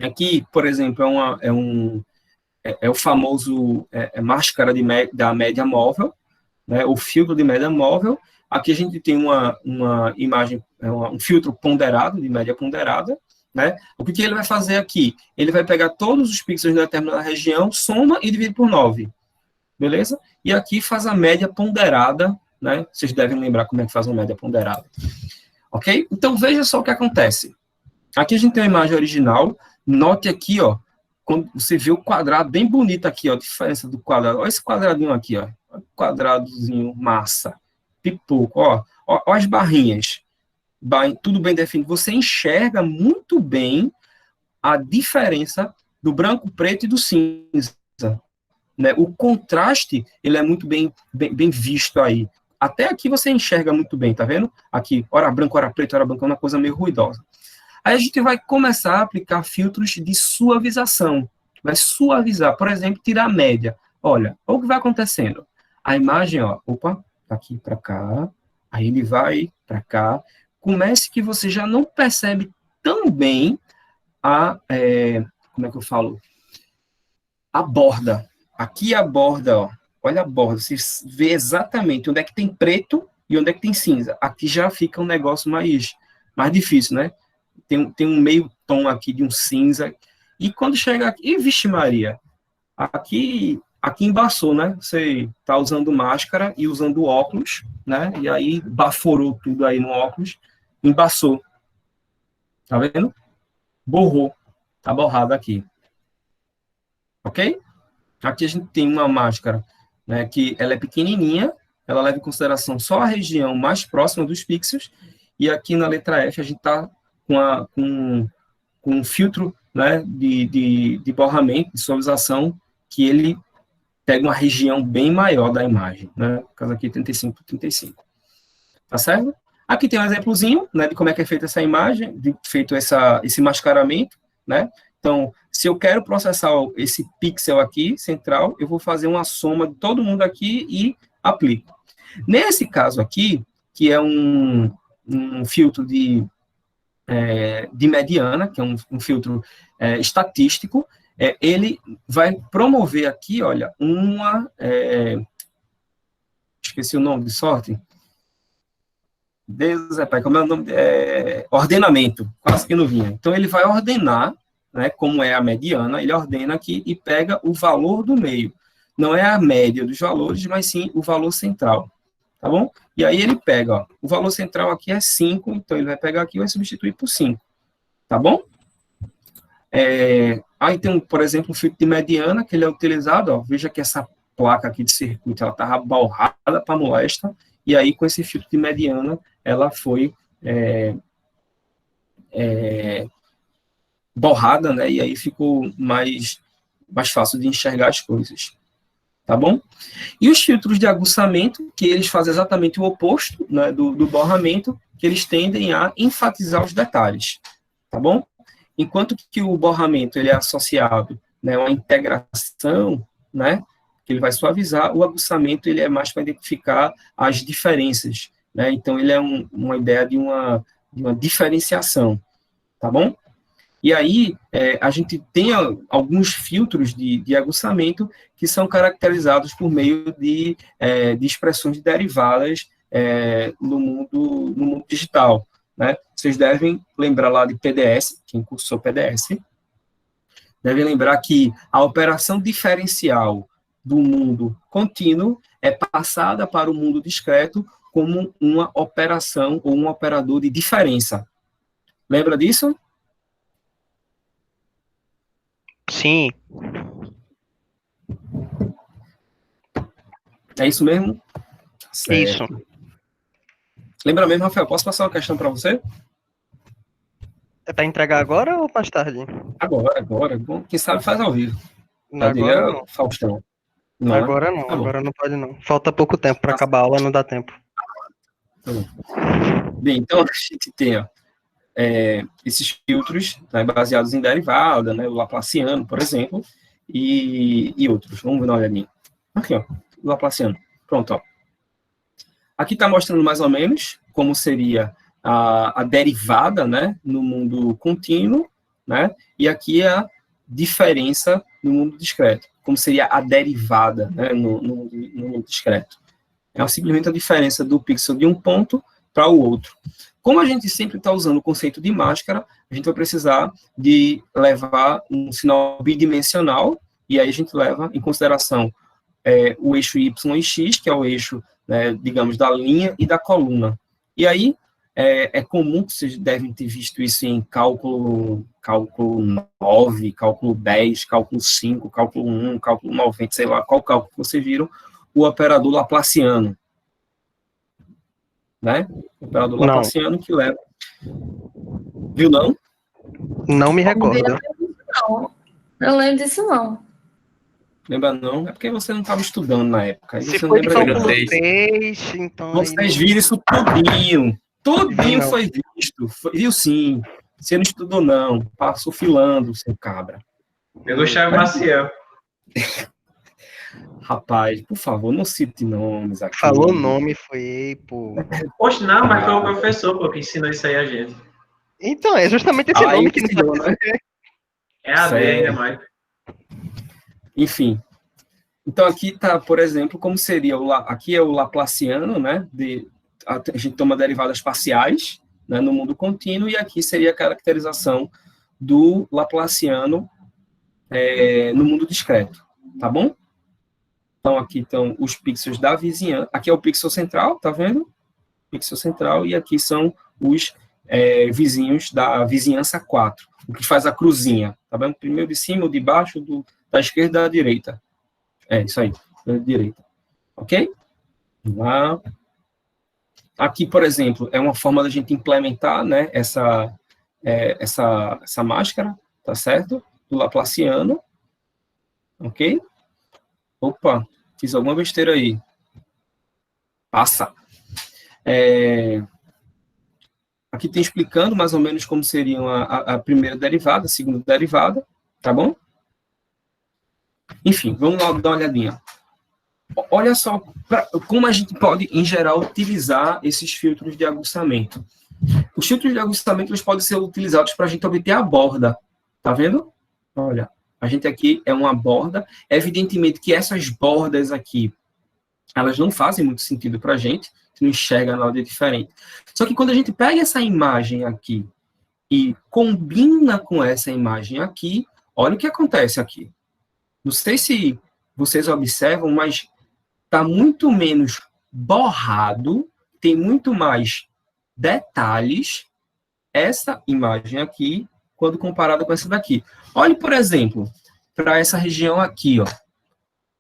aqui, por exemplo, é o famoso máscara da média móvel, né, o filtro de média móvel. Aqui a gente tem uma imagem, um filtro ponderado, de média ponderada, né? O que ele vai fazer aqui? Ele vai pegar todos os pixels de determinada região, soma e divide por 9, beleza? E aqui faz a média ponderada, né? Vocês devem lembrar como é que faz uma média ponderada. Ok? Então, veja só o que acontece. Aqui a gente tem a imagem original. Note aqui, ó, quando você vê o quadrado bem bonito aqui, ó, a diferença do quadrado. Olha esse quadradinho aqui, ó. Quadradozinho massa. Pipoco, ó. Ó as barrinhas. Tudo bem definido. Você enxerga muito bem a diferença do branco, preto e do cinza. Né? O contraste, ele é muito bem visto aí. Até aqui você enxerga muito bem, tá vendo? Aqui, hora branco, hora preto, hora branco, é uma coisa meio ruidosa. Aí a gente vai começar a aplicar filtros de suavização. Vai suavizar, por exemplo, tirar a média. Olha o que vai acontecendo. A imagem, ó, opa, aqui para cá, aí ele vai para cá. Comece que você já não percebe tão bem como é que eu falo? A borda. Aqui a borda, ó. Olha a borda, você vê exatamente onde é que tem preto e onde é que tem cinza. Aqui já fica um negócio mais difícil, né? Tem um meio tom aqui de um cinza. E quando chega aqui, vixe Maria, aqui embaçou, né? Você tá usando máscara e usando óculos, né? E aí baforou tudo aí no óculos, embaçou. Tá vendo? Borrou. Tá borrado aqui. Ok? Aqui a gente tem uma máscara, né, que ela é pequenininha, ela leva em consideração só a região mais próxima dos pixels, e aqui na letra F a gente está com um filtro, né, de borramento, de suavização, que ele pega uma região bem maior da imagem, né, no caso aqui 35 por 35. Tá certo? Aqui tem um exemplozinho, né, de como é que é feita essa imagem, feito esse mascaramento, né. Então, se eu quero processar esse pixel aqui, central, eu vou fazer uma soma de todo mundo aqui e aplico. Nesse caso aqui, que é um filtro de mediana, que é um filtro estatístico, ele vai promover aqui, olha, esqueci o nome de sorte. Deus, como é o nome? Ordenamento, quase que não vinha. Então, ele vai ordenar, né, como é a mediana, ele ordena aqui e pega o valor do meio. Não é a média dos valores, mas sim o valor central. Tá bom? E aí ele pega, ó, o valor central aqui é 5, então ele vai pegar aqui e vai substituir por 5. Tá bom? Aí tem, por exemplo, um filtro de mediana, que ele é utilizado, ó, veja que essa placa aqui de circuito, ela estava borrada para molesta, e aí com esse filtro de mediana, ela foi borrada, né, e aí ficou mais fácil de enxergar as coisas, tá bom? E os filtros de aguçamento, que eles fazem exatamente o oposto, né, do borramento, que eles tendem a enfatizar os detalhes, tá bom? Enquanto que o borramento ele é associado, né, a uma integração, né, que ele vai suavizar, o aguçamento ele é mais para identificar as diferenças, né? Então ele é uma ideia de uma diferenciação, tá bom? E aí a gente tem alguns filtros de aguçamento que são caracterizados por meio de expressões derivadas no mundo digital, né? Vocês devem lembrar lá de PDS, quem cursou PDS, devem lembrar que a operação diferencial do mundo contínuo é passada para o mundo discreto como uma operação ou um operador de diferença. Lembra disso? Sim. É isso mesmo? Certo. Isso. Lembra mesmo, Rafael? Posso passar uma questão para você? É para entregar agora ou mais tarde? Agora. Bom, quem sabe faz ao vivo. Agora não. Faustão. Não, agora não, agora não pode não. Falta pouco tempo para acabar a aula, não dá tempo. Bem, então a gente tem esses filtros, né, baseados em derivada, né, o Laplaciano, por exemplo, e outros. Vamos dar uma olhadinha. Aqui, ó, o Laplaciano. Pronto, ó. Aqui está mostrando mais ou menos como seria a derivada, né, no mundo contínuo, né, e aqui a diferença no mundo discreto, como seria a derivada, né, no mundo discreto. É simplesmente a diferença do pixel de um ponto para o outro. Como a gente sempre está usando o conceito de máscara, a gente vai precisar de levar um sinal bidimensional, e aí a gente leva em consideração o eixo Y e X, que é o eixo, né, digamos, da linha e da coluna. E aí, é comum que vocês devem ter visto isso em cálculo 9, cálculo 10, cálculo 5, cálculo 1, cálculo 90, sei lá, qual cálculo que vocês viram, o operador Laplaciano. Né? O operador Laplaciano que leva. Viu, não? Não me recordo. Não, eu lembro disso não. Lembra não? É porque você não estava estudando na época. Aí Se você foi lembra cálculo 3, então... Vocês viram isso tudinho. Tudinho foi visto. Viu sim. Você não estudou não. Passou filando, seu cabra. Eu gostava Maciel. Rapaz, por favor, não cite nomes aqui. Falou nome, foi, pô. Poxa, não, mas foi o professor pô, que ensinou isso aí a gente. Então, é justamente esse nome que ensinou, não né? É a D ainda mais. Enfim. Então, aqui está, por exemplo, como seria aqui é o Laplaciano, né? A gente toma derivadas parciais, né, no mundo contínuo, e aqui seria a caracterização do Laplaciano no mundo discreto, tá bom? Então, aqui estão os pixels da vizinhança. Aqui é o pixel central, tá vendo? Pixel central, e aqui são os vizinhos da vizinhança 4, o que faz a cruzinha, tá vendo? Primeiro de cima, o de baixo, da esquerda à direita. É, isso aí, da direita. Ok? Vamos lá. Aqui, por exemplo, é uma forma da gente implementar, né, essa máscara, tá certo? Do Laplaciano. Ok? Opa, fiz alguma besteira aí. Passa. Aqui tem explicando mais ou menos como seriam a primeira derivada, a segunda derivada, tá bom? Enfim, vamos lá dar uma olhadinha. Olha só como a gente pode, em geral, utilizar esses filtros de aguçamento. Os filtros de aguçamento eles podem ser utilizados para a gente obter a borda. Tá vendo? Olha, a gente aqui é uma borda. Evidentemente que essas bordas aqui, elas não fazem muito sentido para a gente não enxerga nada diferente. Só que quando a gente pega essa imagem aqui e combina com essa imagem aqui, olha o que acontece aqui. Não sei se vocês observam, mas está muito menos borrado, tem muito mais detalhes essa imagem aqui quando comparada com essa daqui. Olhe, por exemplo, para essa região aqui, ó.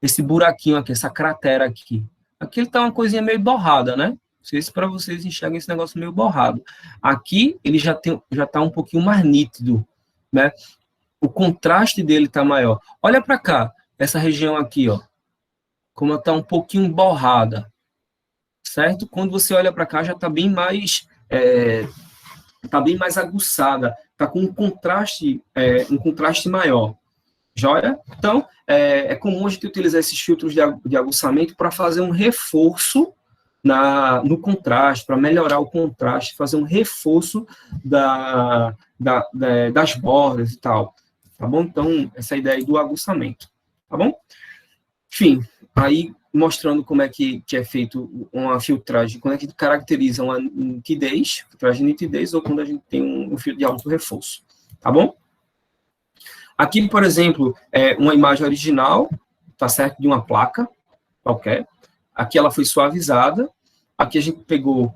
Esse buraquinho aqui, essa cratera aqui. Aqui ele tá uma coisinha meio borrada, né? Não sei se para vocês enxergam esse negócio meio borrado. Aqui ele já tá um pouquinho mais nítido, né? O contraste dele tá maior. Olha para cá, essa região aqui, ó. Como ela tá um pouquinho borrada, certo? Quando você olha para cá já tá bem mais aguçada, tá com um contraste maior. Joia? Então, é comum a gente utilizar esses filtros de aguçamento para fazer um reforço no contraste, para melhorar o contraste, fazer um reforço das bordas e tal. Tá bom? Então, essa é a ideia do aguçamento. Tá bom? Enfim, aí mostrando como é que é feito uma filtragem, quando é que caracteriza uma nitidez, filtragem de nitidez, ou quando a gente tem um filtro de alto reforço. Tá bom? Aqui, por exemplo, é uma imagem original, tá certo? De uma placa qualquer. Aqui ela foi suavizada. Aqui a gente pegou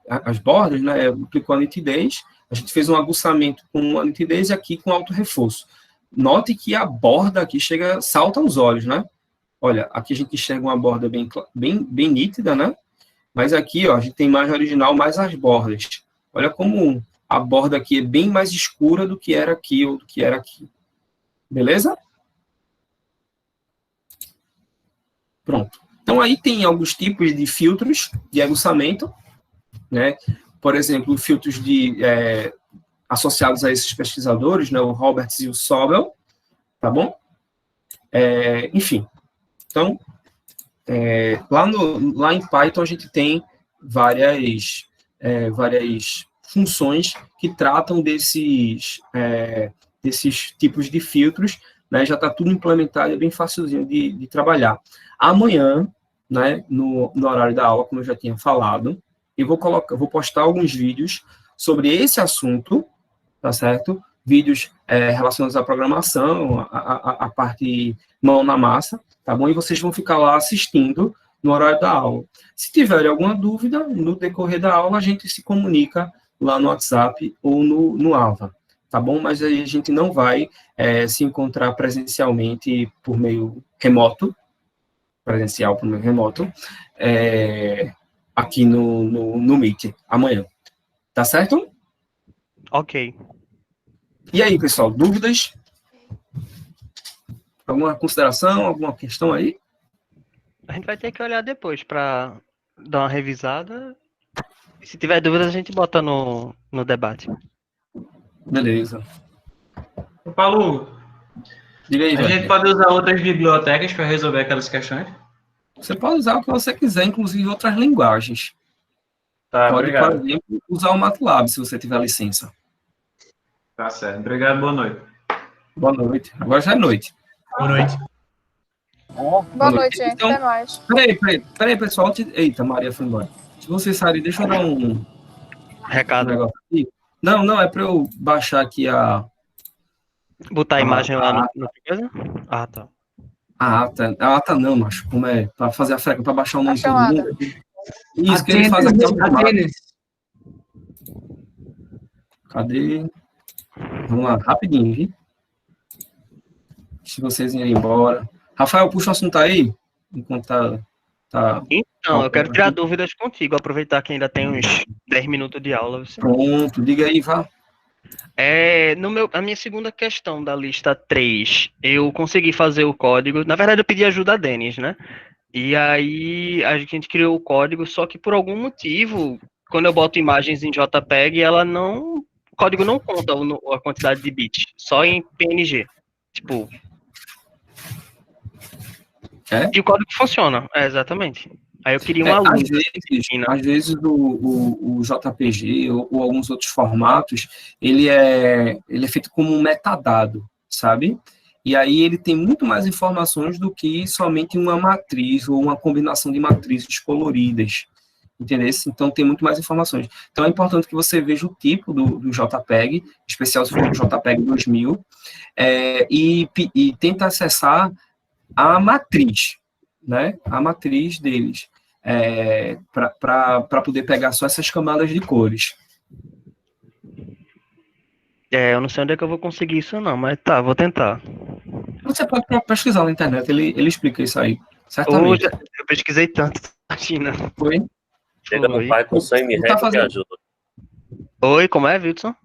as bordas, né? Aplicou a nitidez. A gente fez um aguçamento com a nitidez e aqui com alto reforço. Note que a borda aqui salta aos olhos, né? Olha, aqui a gente enxerga uma borda bem nítida, né? Mas aqui, ó, a gente tem imagem original mais as bordas. Olha como a borda aqui é bem mais escura do que era aqui ou do que era aqui. Beleza? Pronto. Então, aí tem alguns tipos de filtros de aguçamento, né? Por exemplo, filtros associados a esses pesquisadores, né? O Roberts e o Sobel, tá bom? Enfim. Então, lá em Python a gente tem várias funções que tratam desses tipos de filtros, né? Já está tudo implementado, é bem facilzinho de trabalhar. Amanhã, né, no horário da aula, como eu já tinha falado, eu vou postar alguns vídeos sobre esse assunto, tá certo? Vídeos relacionados à programação, a parte mão na massa, tá bom? E vocês vão ficar lá assistindo no horário da aula. Se tiverem alguma dúvida, no decorrer da aula, a gente se comunica lá no WhatsApp ou no AVA, tá bom? Mas aí a gente não vai se encontrar presencialmente por meio remoto, aqui no Meet, amanhã. Tá certo? Ok. E aí, pessoal, dúvidas? Alguma consideração, alguma questão aí? A gente vai ter que olhar depois para dar uma revisada. Se tiver dúvidas, a gente bota no debate. Beleza. Paulo, Diga aí, a gente pode usar outras bibliotecas para resolver aquelas questões? Você pode usar o que você quiser, inclusive outras linguagens. Tá, Pode, obrigado. por exemplo, usar o MATLAB, se você tiver licença. Tá certo. Obrigado, boa noite. Boa noite. Agora já é noite. Boa noite. Boa noite, gente. Então, Até mais. Peraí, pessoal. Eita, Maria foi embora. Se vocês saírem, deixa eu dar um Recado. negócio aqui. Não, é para eu baixar aqui Botar a imagem lá no coisa? Ah, tá. a ata não, macho. Como é? Para fazer a frequência, para baixar o nome de todo chamada. mundo. Isso, que ele faz aqui automático. Cadê? Vamos lá, rapidinho, viu? Se vocês irem embora. Rafael, puxa o assunto aí, enquanto tá... Então, eu quero tirar dúvidas contigo, aproveitar que ainda tem uns 10 minutos de aula. Pronto, diga aí, vá. A minha segunda questão da lista 3, eu consegui fazer o código. Na verdade, eu pedi ajuda a Denis, né? E aí a gente criou o código, só que por algum motivo, quando eu boto imagens em JPEG, o código não conta a quantidade de bits, só em PNG. Tipo. E o código funciona, exatamente. Aí eu queria uma luz. Às vezes o JPG ou alguns outros formatos, ele é feito como um metadado, sabe? E aí ele tem muito mais informações do que somente uma matriz ou uma combinação de matrizes coloridas, entendeu? Então tem muito mais informações. Então é importante que você veja o tipo do JPEG, especial se for o JPEG 2000, e tenta acessar a matriz, né? A matriz deles, para poder pegar só essas camadas de cores. Eu não sei onde é que eu vou conseguir isso não, mas tá, vou tentar. Você pode pesquisar na internet, ele explica isso aí, Hoje certamente. eu pesquisei tanto, imagina. Foi? Chega no Oi. pai com 100 mil Tá reais que fazendo- ajuda. Oi, como é, Wilson?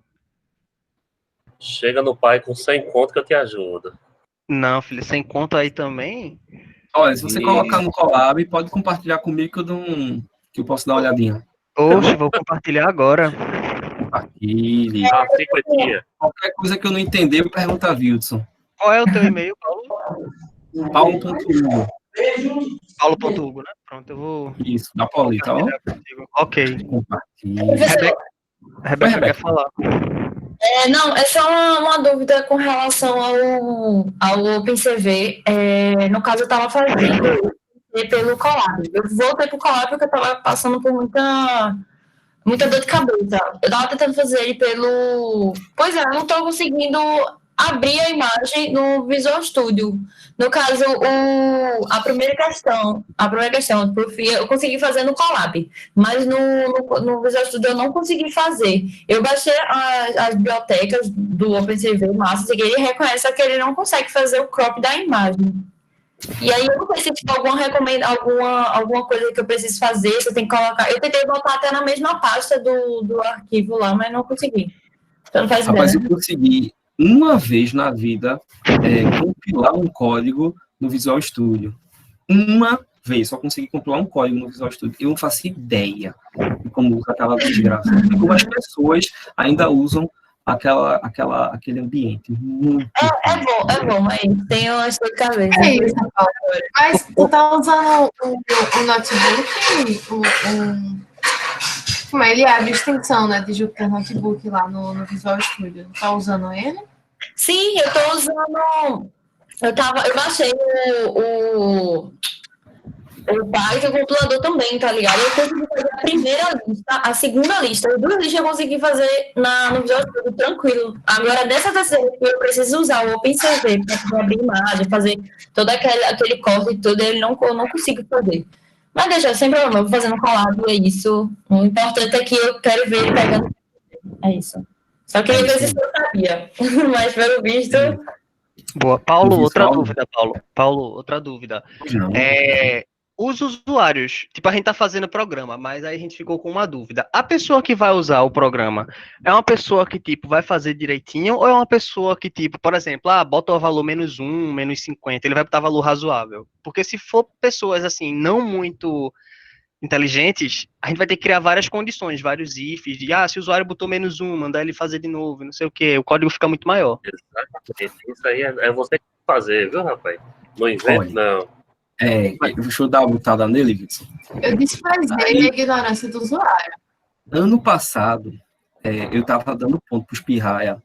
Chega no pai com 100 conto que eu te ajudo. Não, filho, sem conta aí também. Olha, se você colocar no Colab, pode compartilhar comigo que eu posso dar uma olhadinha. Oxe, vou compartilhar agora. Compartilhe. Ah, 50. Qualquer coisa que eu não entender, pergunta a Wilson. Qual é o teu e-mail, Paulo? Paulo.hugo. Paulo.hugo, né? Pronto, eu vou Isso, da Paulita, ó. compartilhar contigo. Ok. Compartilhe. Rebeca quer Rebeca. falar. Não, é só uma dúvida com relação ao OpenCV. No caso, eu estava fazendo pelo Colab. Eu voltei para o Colab porque eu estava passando por muita dor de cabeça. Eu estava tentando fazer ele pelo... Pois é, eu não estou conseguindo abrir a imagem no Visual Studio. No caso, a primeira questão, por fim, eu consegui fazer no Colab, mas no Visual Studio eu não consegui fazer. Eu baixei as bibliotecas do OpenCV, massa, e ele reconhece que ele não consegue fazer o crop da imagem. E aí eu não sei se tipo, alguma coisa que eu preciso fazer, se eu tenho que colocar. Eu tentei botar até na mesma pasta do arquivo lá, mas não consegui. Então não faz Rapaz, ideia. eu consegui uma vez na vida compilar um código no Visual Studio. Uma vez, só consegui compilar um código no Visual Studio. Eu não faço ideia de como usa aquela desgraça. Como as pessoas ainda usam aquele ambiente. Muito É bom, mas tem uma dor de cabeça. É isso, Paulo. Mas tu tá usando o notebook, como ele abre a extensão, né, de Jupyter Notebook lá no Visual Studio. Não tá usando ele? Sim, eu tô usando. Eu baixei o Python e o compilador também, tá ligado? Eu consegui fazer a primeira lista, a segunda lista, as duas listas eu consegui fazer no Visual Studio tranquilo. Agora, dessa terceira, eu preciso usar o OpenCV para poder abrir imagem, fazer todo aquele corte e tudo, eu não consigo fazer. Mas deixa, sem problema, eu vou fazendo colado, é isso. O importante é que eu quero ver ele pegando. É isso. Só queria ver se eu sabia. Mas, pelo visto. Boa. Paulo, No outra visual, dúvida, Paulo. Paulo, outra dúvida. não. Os usuários, tipo, a gente tá fazendo o programa, mas aí a gente ficou com uma dúvida. A pessoa que vai usar o programa é uma pessoa que, tipo, vai fazer direitinho ou é uma pessoa que, tipo, por exemplo, bota o valor -1, -50, ele vai botar valor razoável? Porque se for pessoas, assim, não muito inteligentes, a gente vai ter que criar várias condições, vários ifs, de, se o usuário botou -1, mandar ele fazer de novo, não sei o quê, o código fica muito maior. Exatamente. Isso aí é você que tem que fazer, viu, rapaz? Não inventa, Olha. não. Deixa eu dar uma botada nele, Wilson. Eu desprezei a ignorância do usuário. Ano passado, eu estava dando ponto para os pirraia,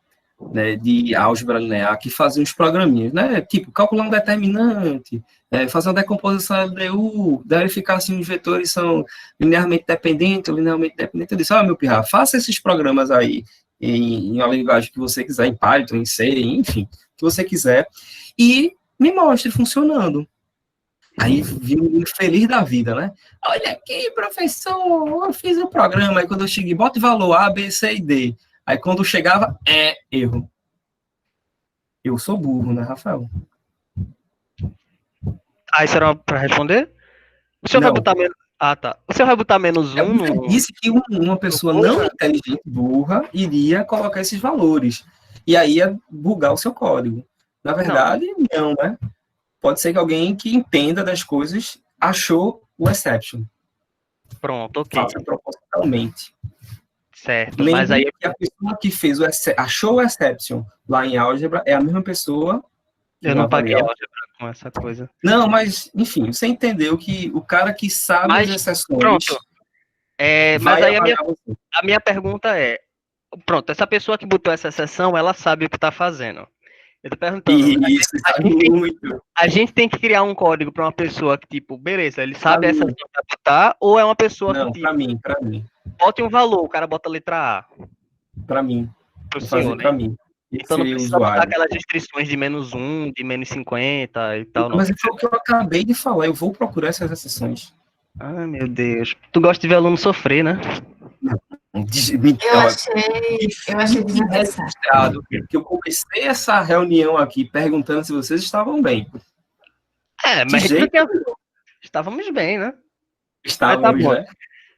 né, de álgebra linear, que faziam uns programinhas, né, tipo, calcular um determinante, fazer uma decomposição LDU, verificar se os vetores são linearmente dependentes ou linearmente dependentes. Eu disse, meu pirraia, faça esses programas aí em uma linguagem que você quiser, em Python, em C, enfim, que você quiser, e me mostre funcionando. Aí vi um menino feliz da vida, né? Olha aqui, professor, eu fiz o programa. Aí quando eu cheguei, bota valor A, B, C e D. Aí quando chegava, erro. Eu sou burro, né, Rafael? Isso era para responder? O senhor vai Não. botar menos... tá. O senhor vai botar -1 Eu disse que uma pessoa não inteligente, burra, iria colocar esses valores. E aí ia bugar o seu código. Na verdade, não, né? Pode ser que alguém que entenda das coisas achou o exception. Pronto, ok. Faça propositalmente. Certo, mas aí... que a pessoa que fez achou o exception lá em álgebra é a mesma pessoa... Eu não paguei álgebra com essa coisa. Não, mas, enfim, você entendeu que o cara que sabe as exceções... Pronto. Mas aí a minha pergunta é... Pronto, essa pessoa que botou essa exceção, ela sabe o que está fazendo. Eu tô perguntando. Isso, a gente tem que criar um código para uma pessoa que, tipo, beleza, ele sabe essa exceção que vai botar, ou é uma pessoa que, tipo... Pra mim. Bote um valor, o cara bota a letra A. Pra mim. Pro senhor, né? Pra mim. Então não precisa botar aquelas restrições de -1, de -50 e tal. Mas é o que eu acabei de falar, eu vou procurar essas exceções. Meu Deus. Tu gosta de ver aluno sofrer, né? Eu achei desnecessário. registrado que eu comecei essa reunião aqui perguntando se vocês estavam bem. Mas jeito? estávamos bem, né? Estávamos, bom. né?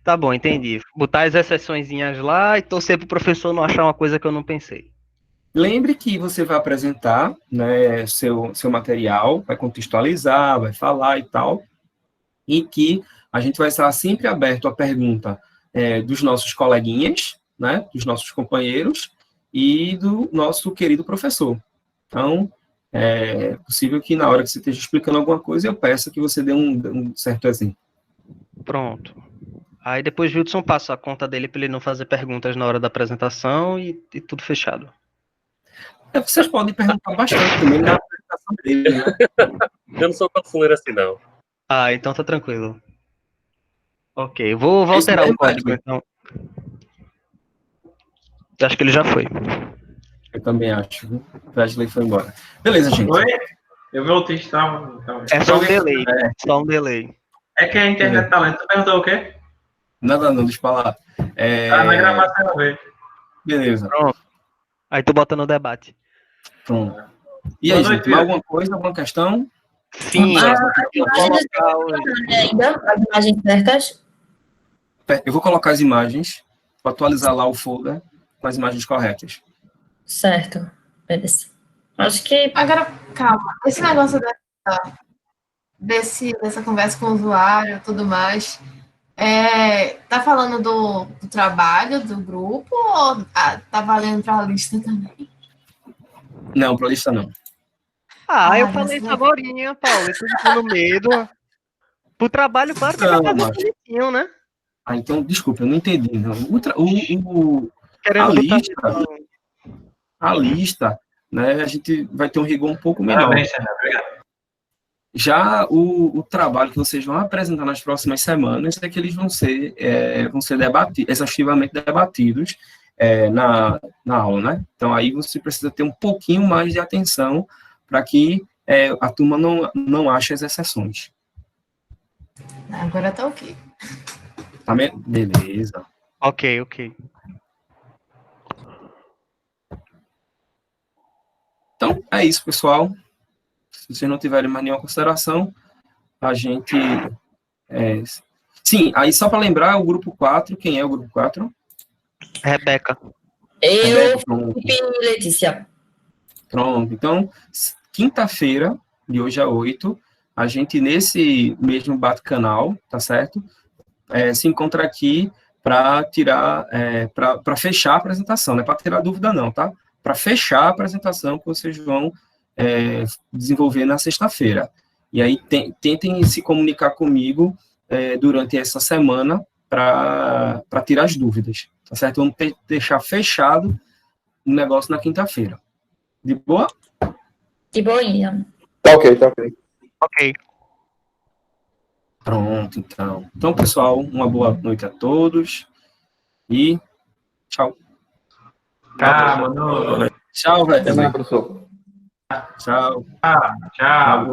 Tá bom, entendi. Botar as exceçõezinhas lá e torcer pro professor não achar uma coisa que eu não pensei. Lembre que você vai apresentar, né, seu material, vai contextualizar, vai falar e tal, e que a gente vai estar sempre aberto à pergunta dos nossos coleguinhas, né, dos nossos companheiros e do nosso querido professor. Então, é possível que na hora que você esteja explicando alguma coisa, eu peça que você dê um certo exemplo. Pronto. Aí depois o Hudson passa a conta dele para ele não fazer perguntas na hora da apresentação e tudo fechado. Vocês podem perguntar bastante também na apresentação dele, né? Eu não sou tão fuleiro assim, não. Ah, então tá tranquilo. Ok, vou alterar o código, então. Acho que ele já foi. Eu também acho. O Wesley foi embora. Beleza, gente. Oi? Eu voltei, estava. É só um delay. Só um delay. É que a internet tá lenta. Tu perguntou o quê? Nada não, deixa eu falar. Na gravação eu vejo. Beleza. Pronto. Aí tu bota no debate. Pronto. E aí, gente, mais alguma coisa, alguma questão? Sim. Ainda as imagens certas? Eu vou colocar as imagens, vou atualizar lá o folder com as imagens corretas. Certo. Beleza. Acho que... Agora, calma. Esse negócio dessa conversa com o usuário e tudo mais, tá falando do trabalho, do grupo, ou tá valendo para a lista também? Não, para a lista não. Eu falei isso agorinha, Paulo. Eu tô no medo. Pro trabalho, claro que vai fazer bonitinho, né? Então, desculpa, eu não entendi. Não. A lista, né, a gente vai ter um rigor um pouco menor. Já o trabalho que vocês vão apresentar nas próximas semanas é que eles vão ser exaustivamente debatidos na aula, né? Então, aí você precisa ter um pouquinho mais de atenção para que a turma não ache as exceções. Agora tá ok. Tá, beleza. Ok. Então, é isso, pessoal. Se vocês não tiverem mais nenhuma consideração, a gente... Sim, aí só para lembrar, o grupo 4, quem é o grupo 4? Rebeca. Eu, Felipe e Letícia. Pronto, então, quinta-feira, de hoje a 8, a gente, nesse mesmo bate-canal, tá certo? Se encontra aqui para tirar, para fechar a apresentação, não é para tirar dúvida não, tá? Para fechar a apresentação que vocês vão desenvolver na sexta-feira. E aí, tentem se comunicar comigo durante essa semana para tirar as dúvidas, tá certo? Vamos deixar fechado o negócio na quinta-feira. De boa? De boinha. Tá ok. Ok. Pronto, então. Então, pessoal, uma boa noite a todos e tchau. Mano. Tchau, velho. Até mais, professor. Tchau. Tchau,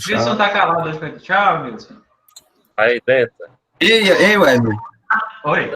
Wilson tá calado. Tchau, Wilson. Aí, Denta. Ei, Wesley. Oi.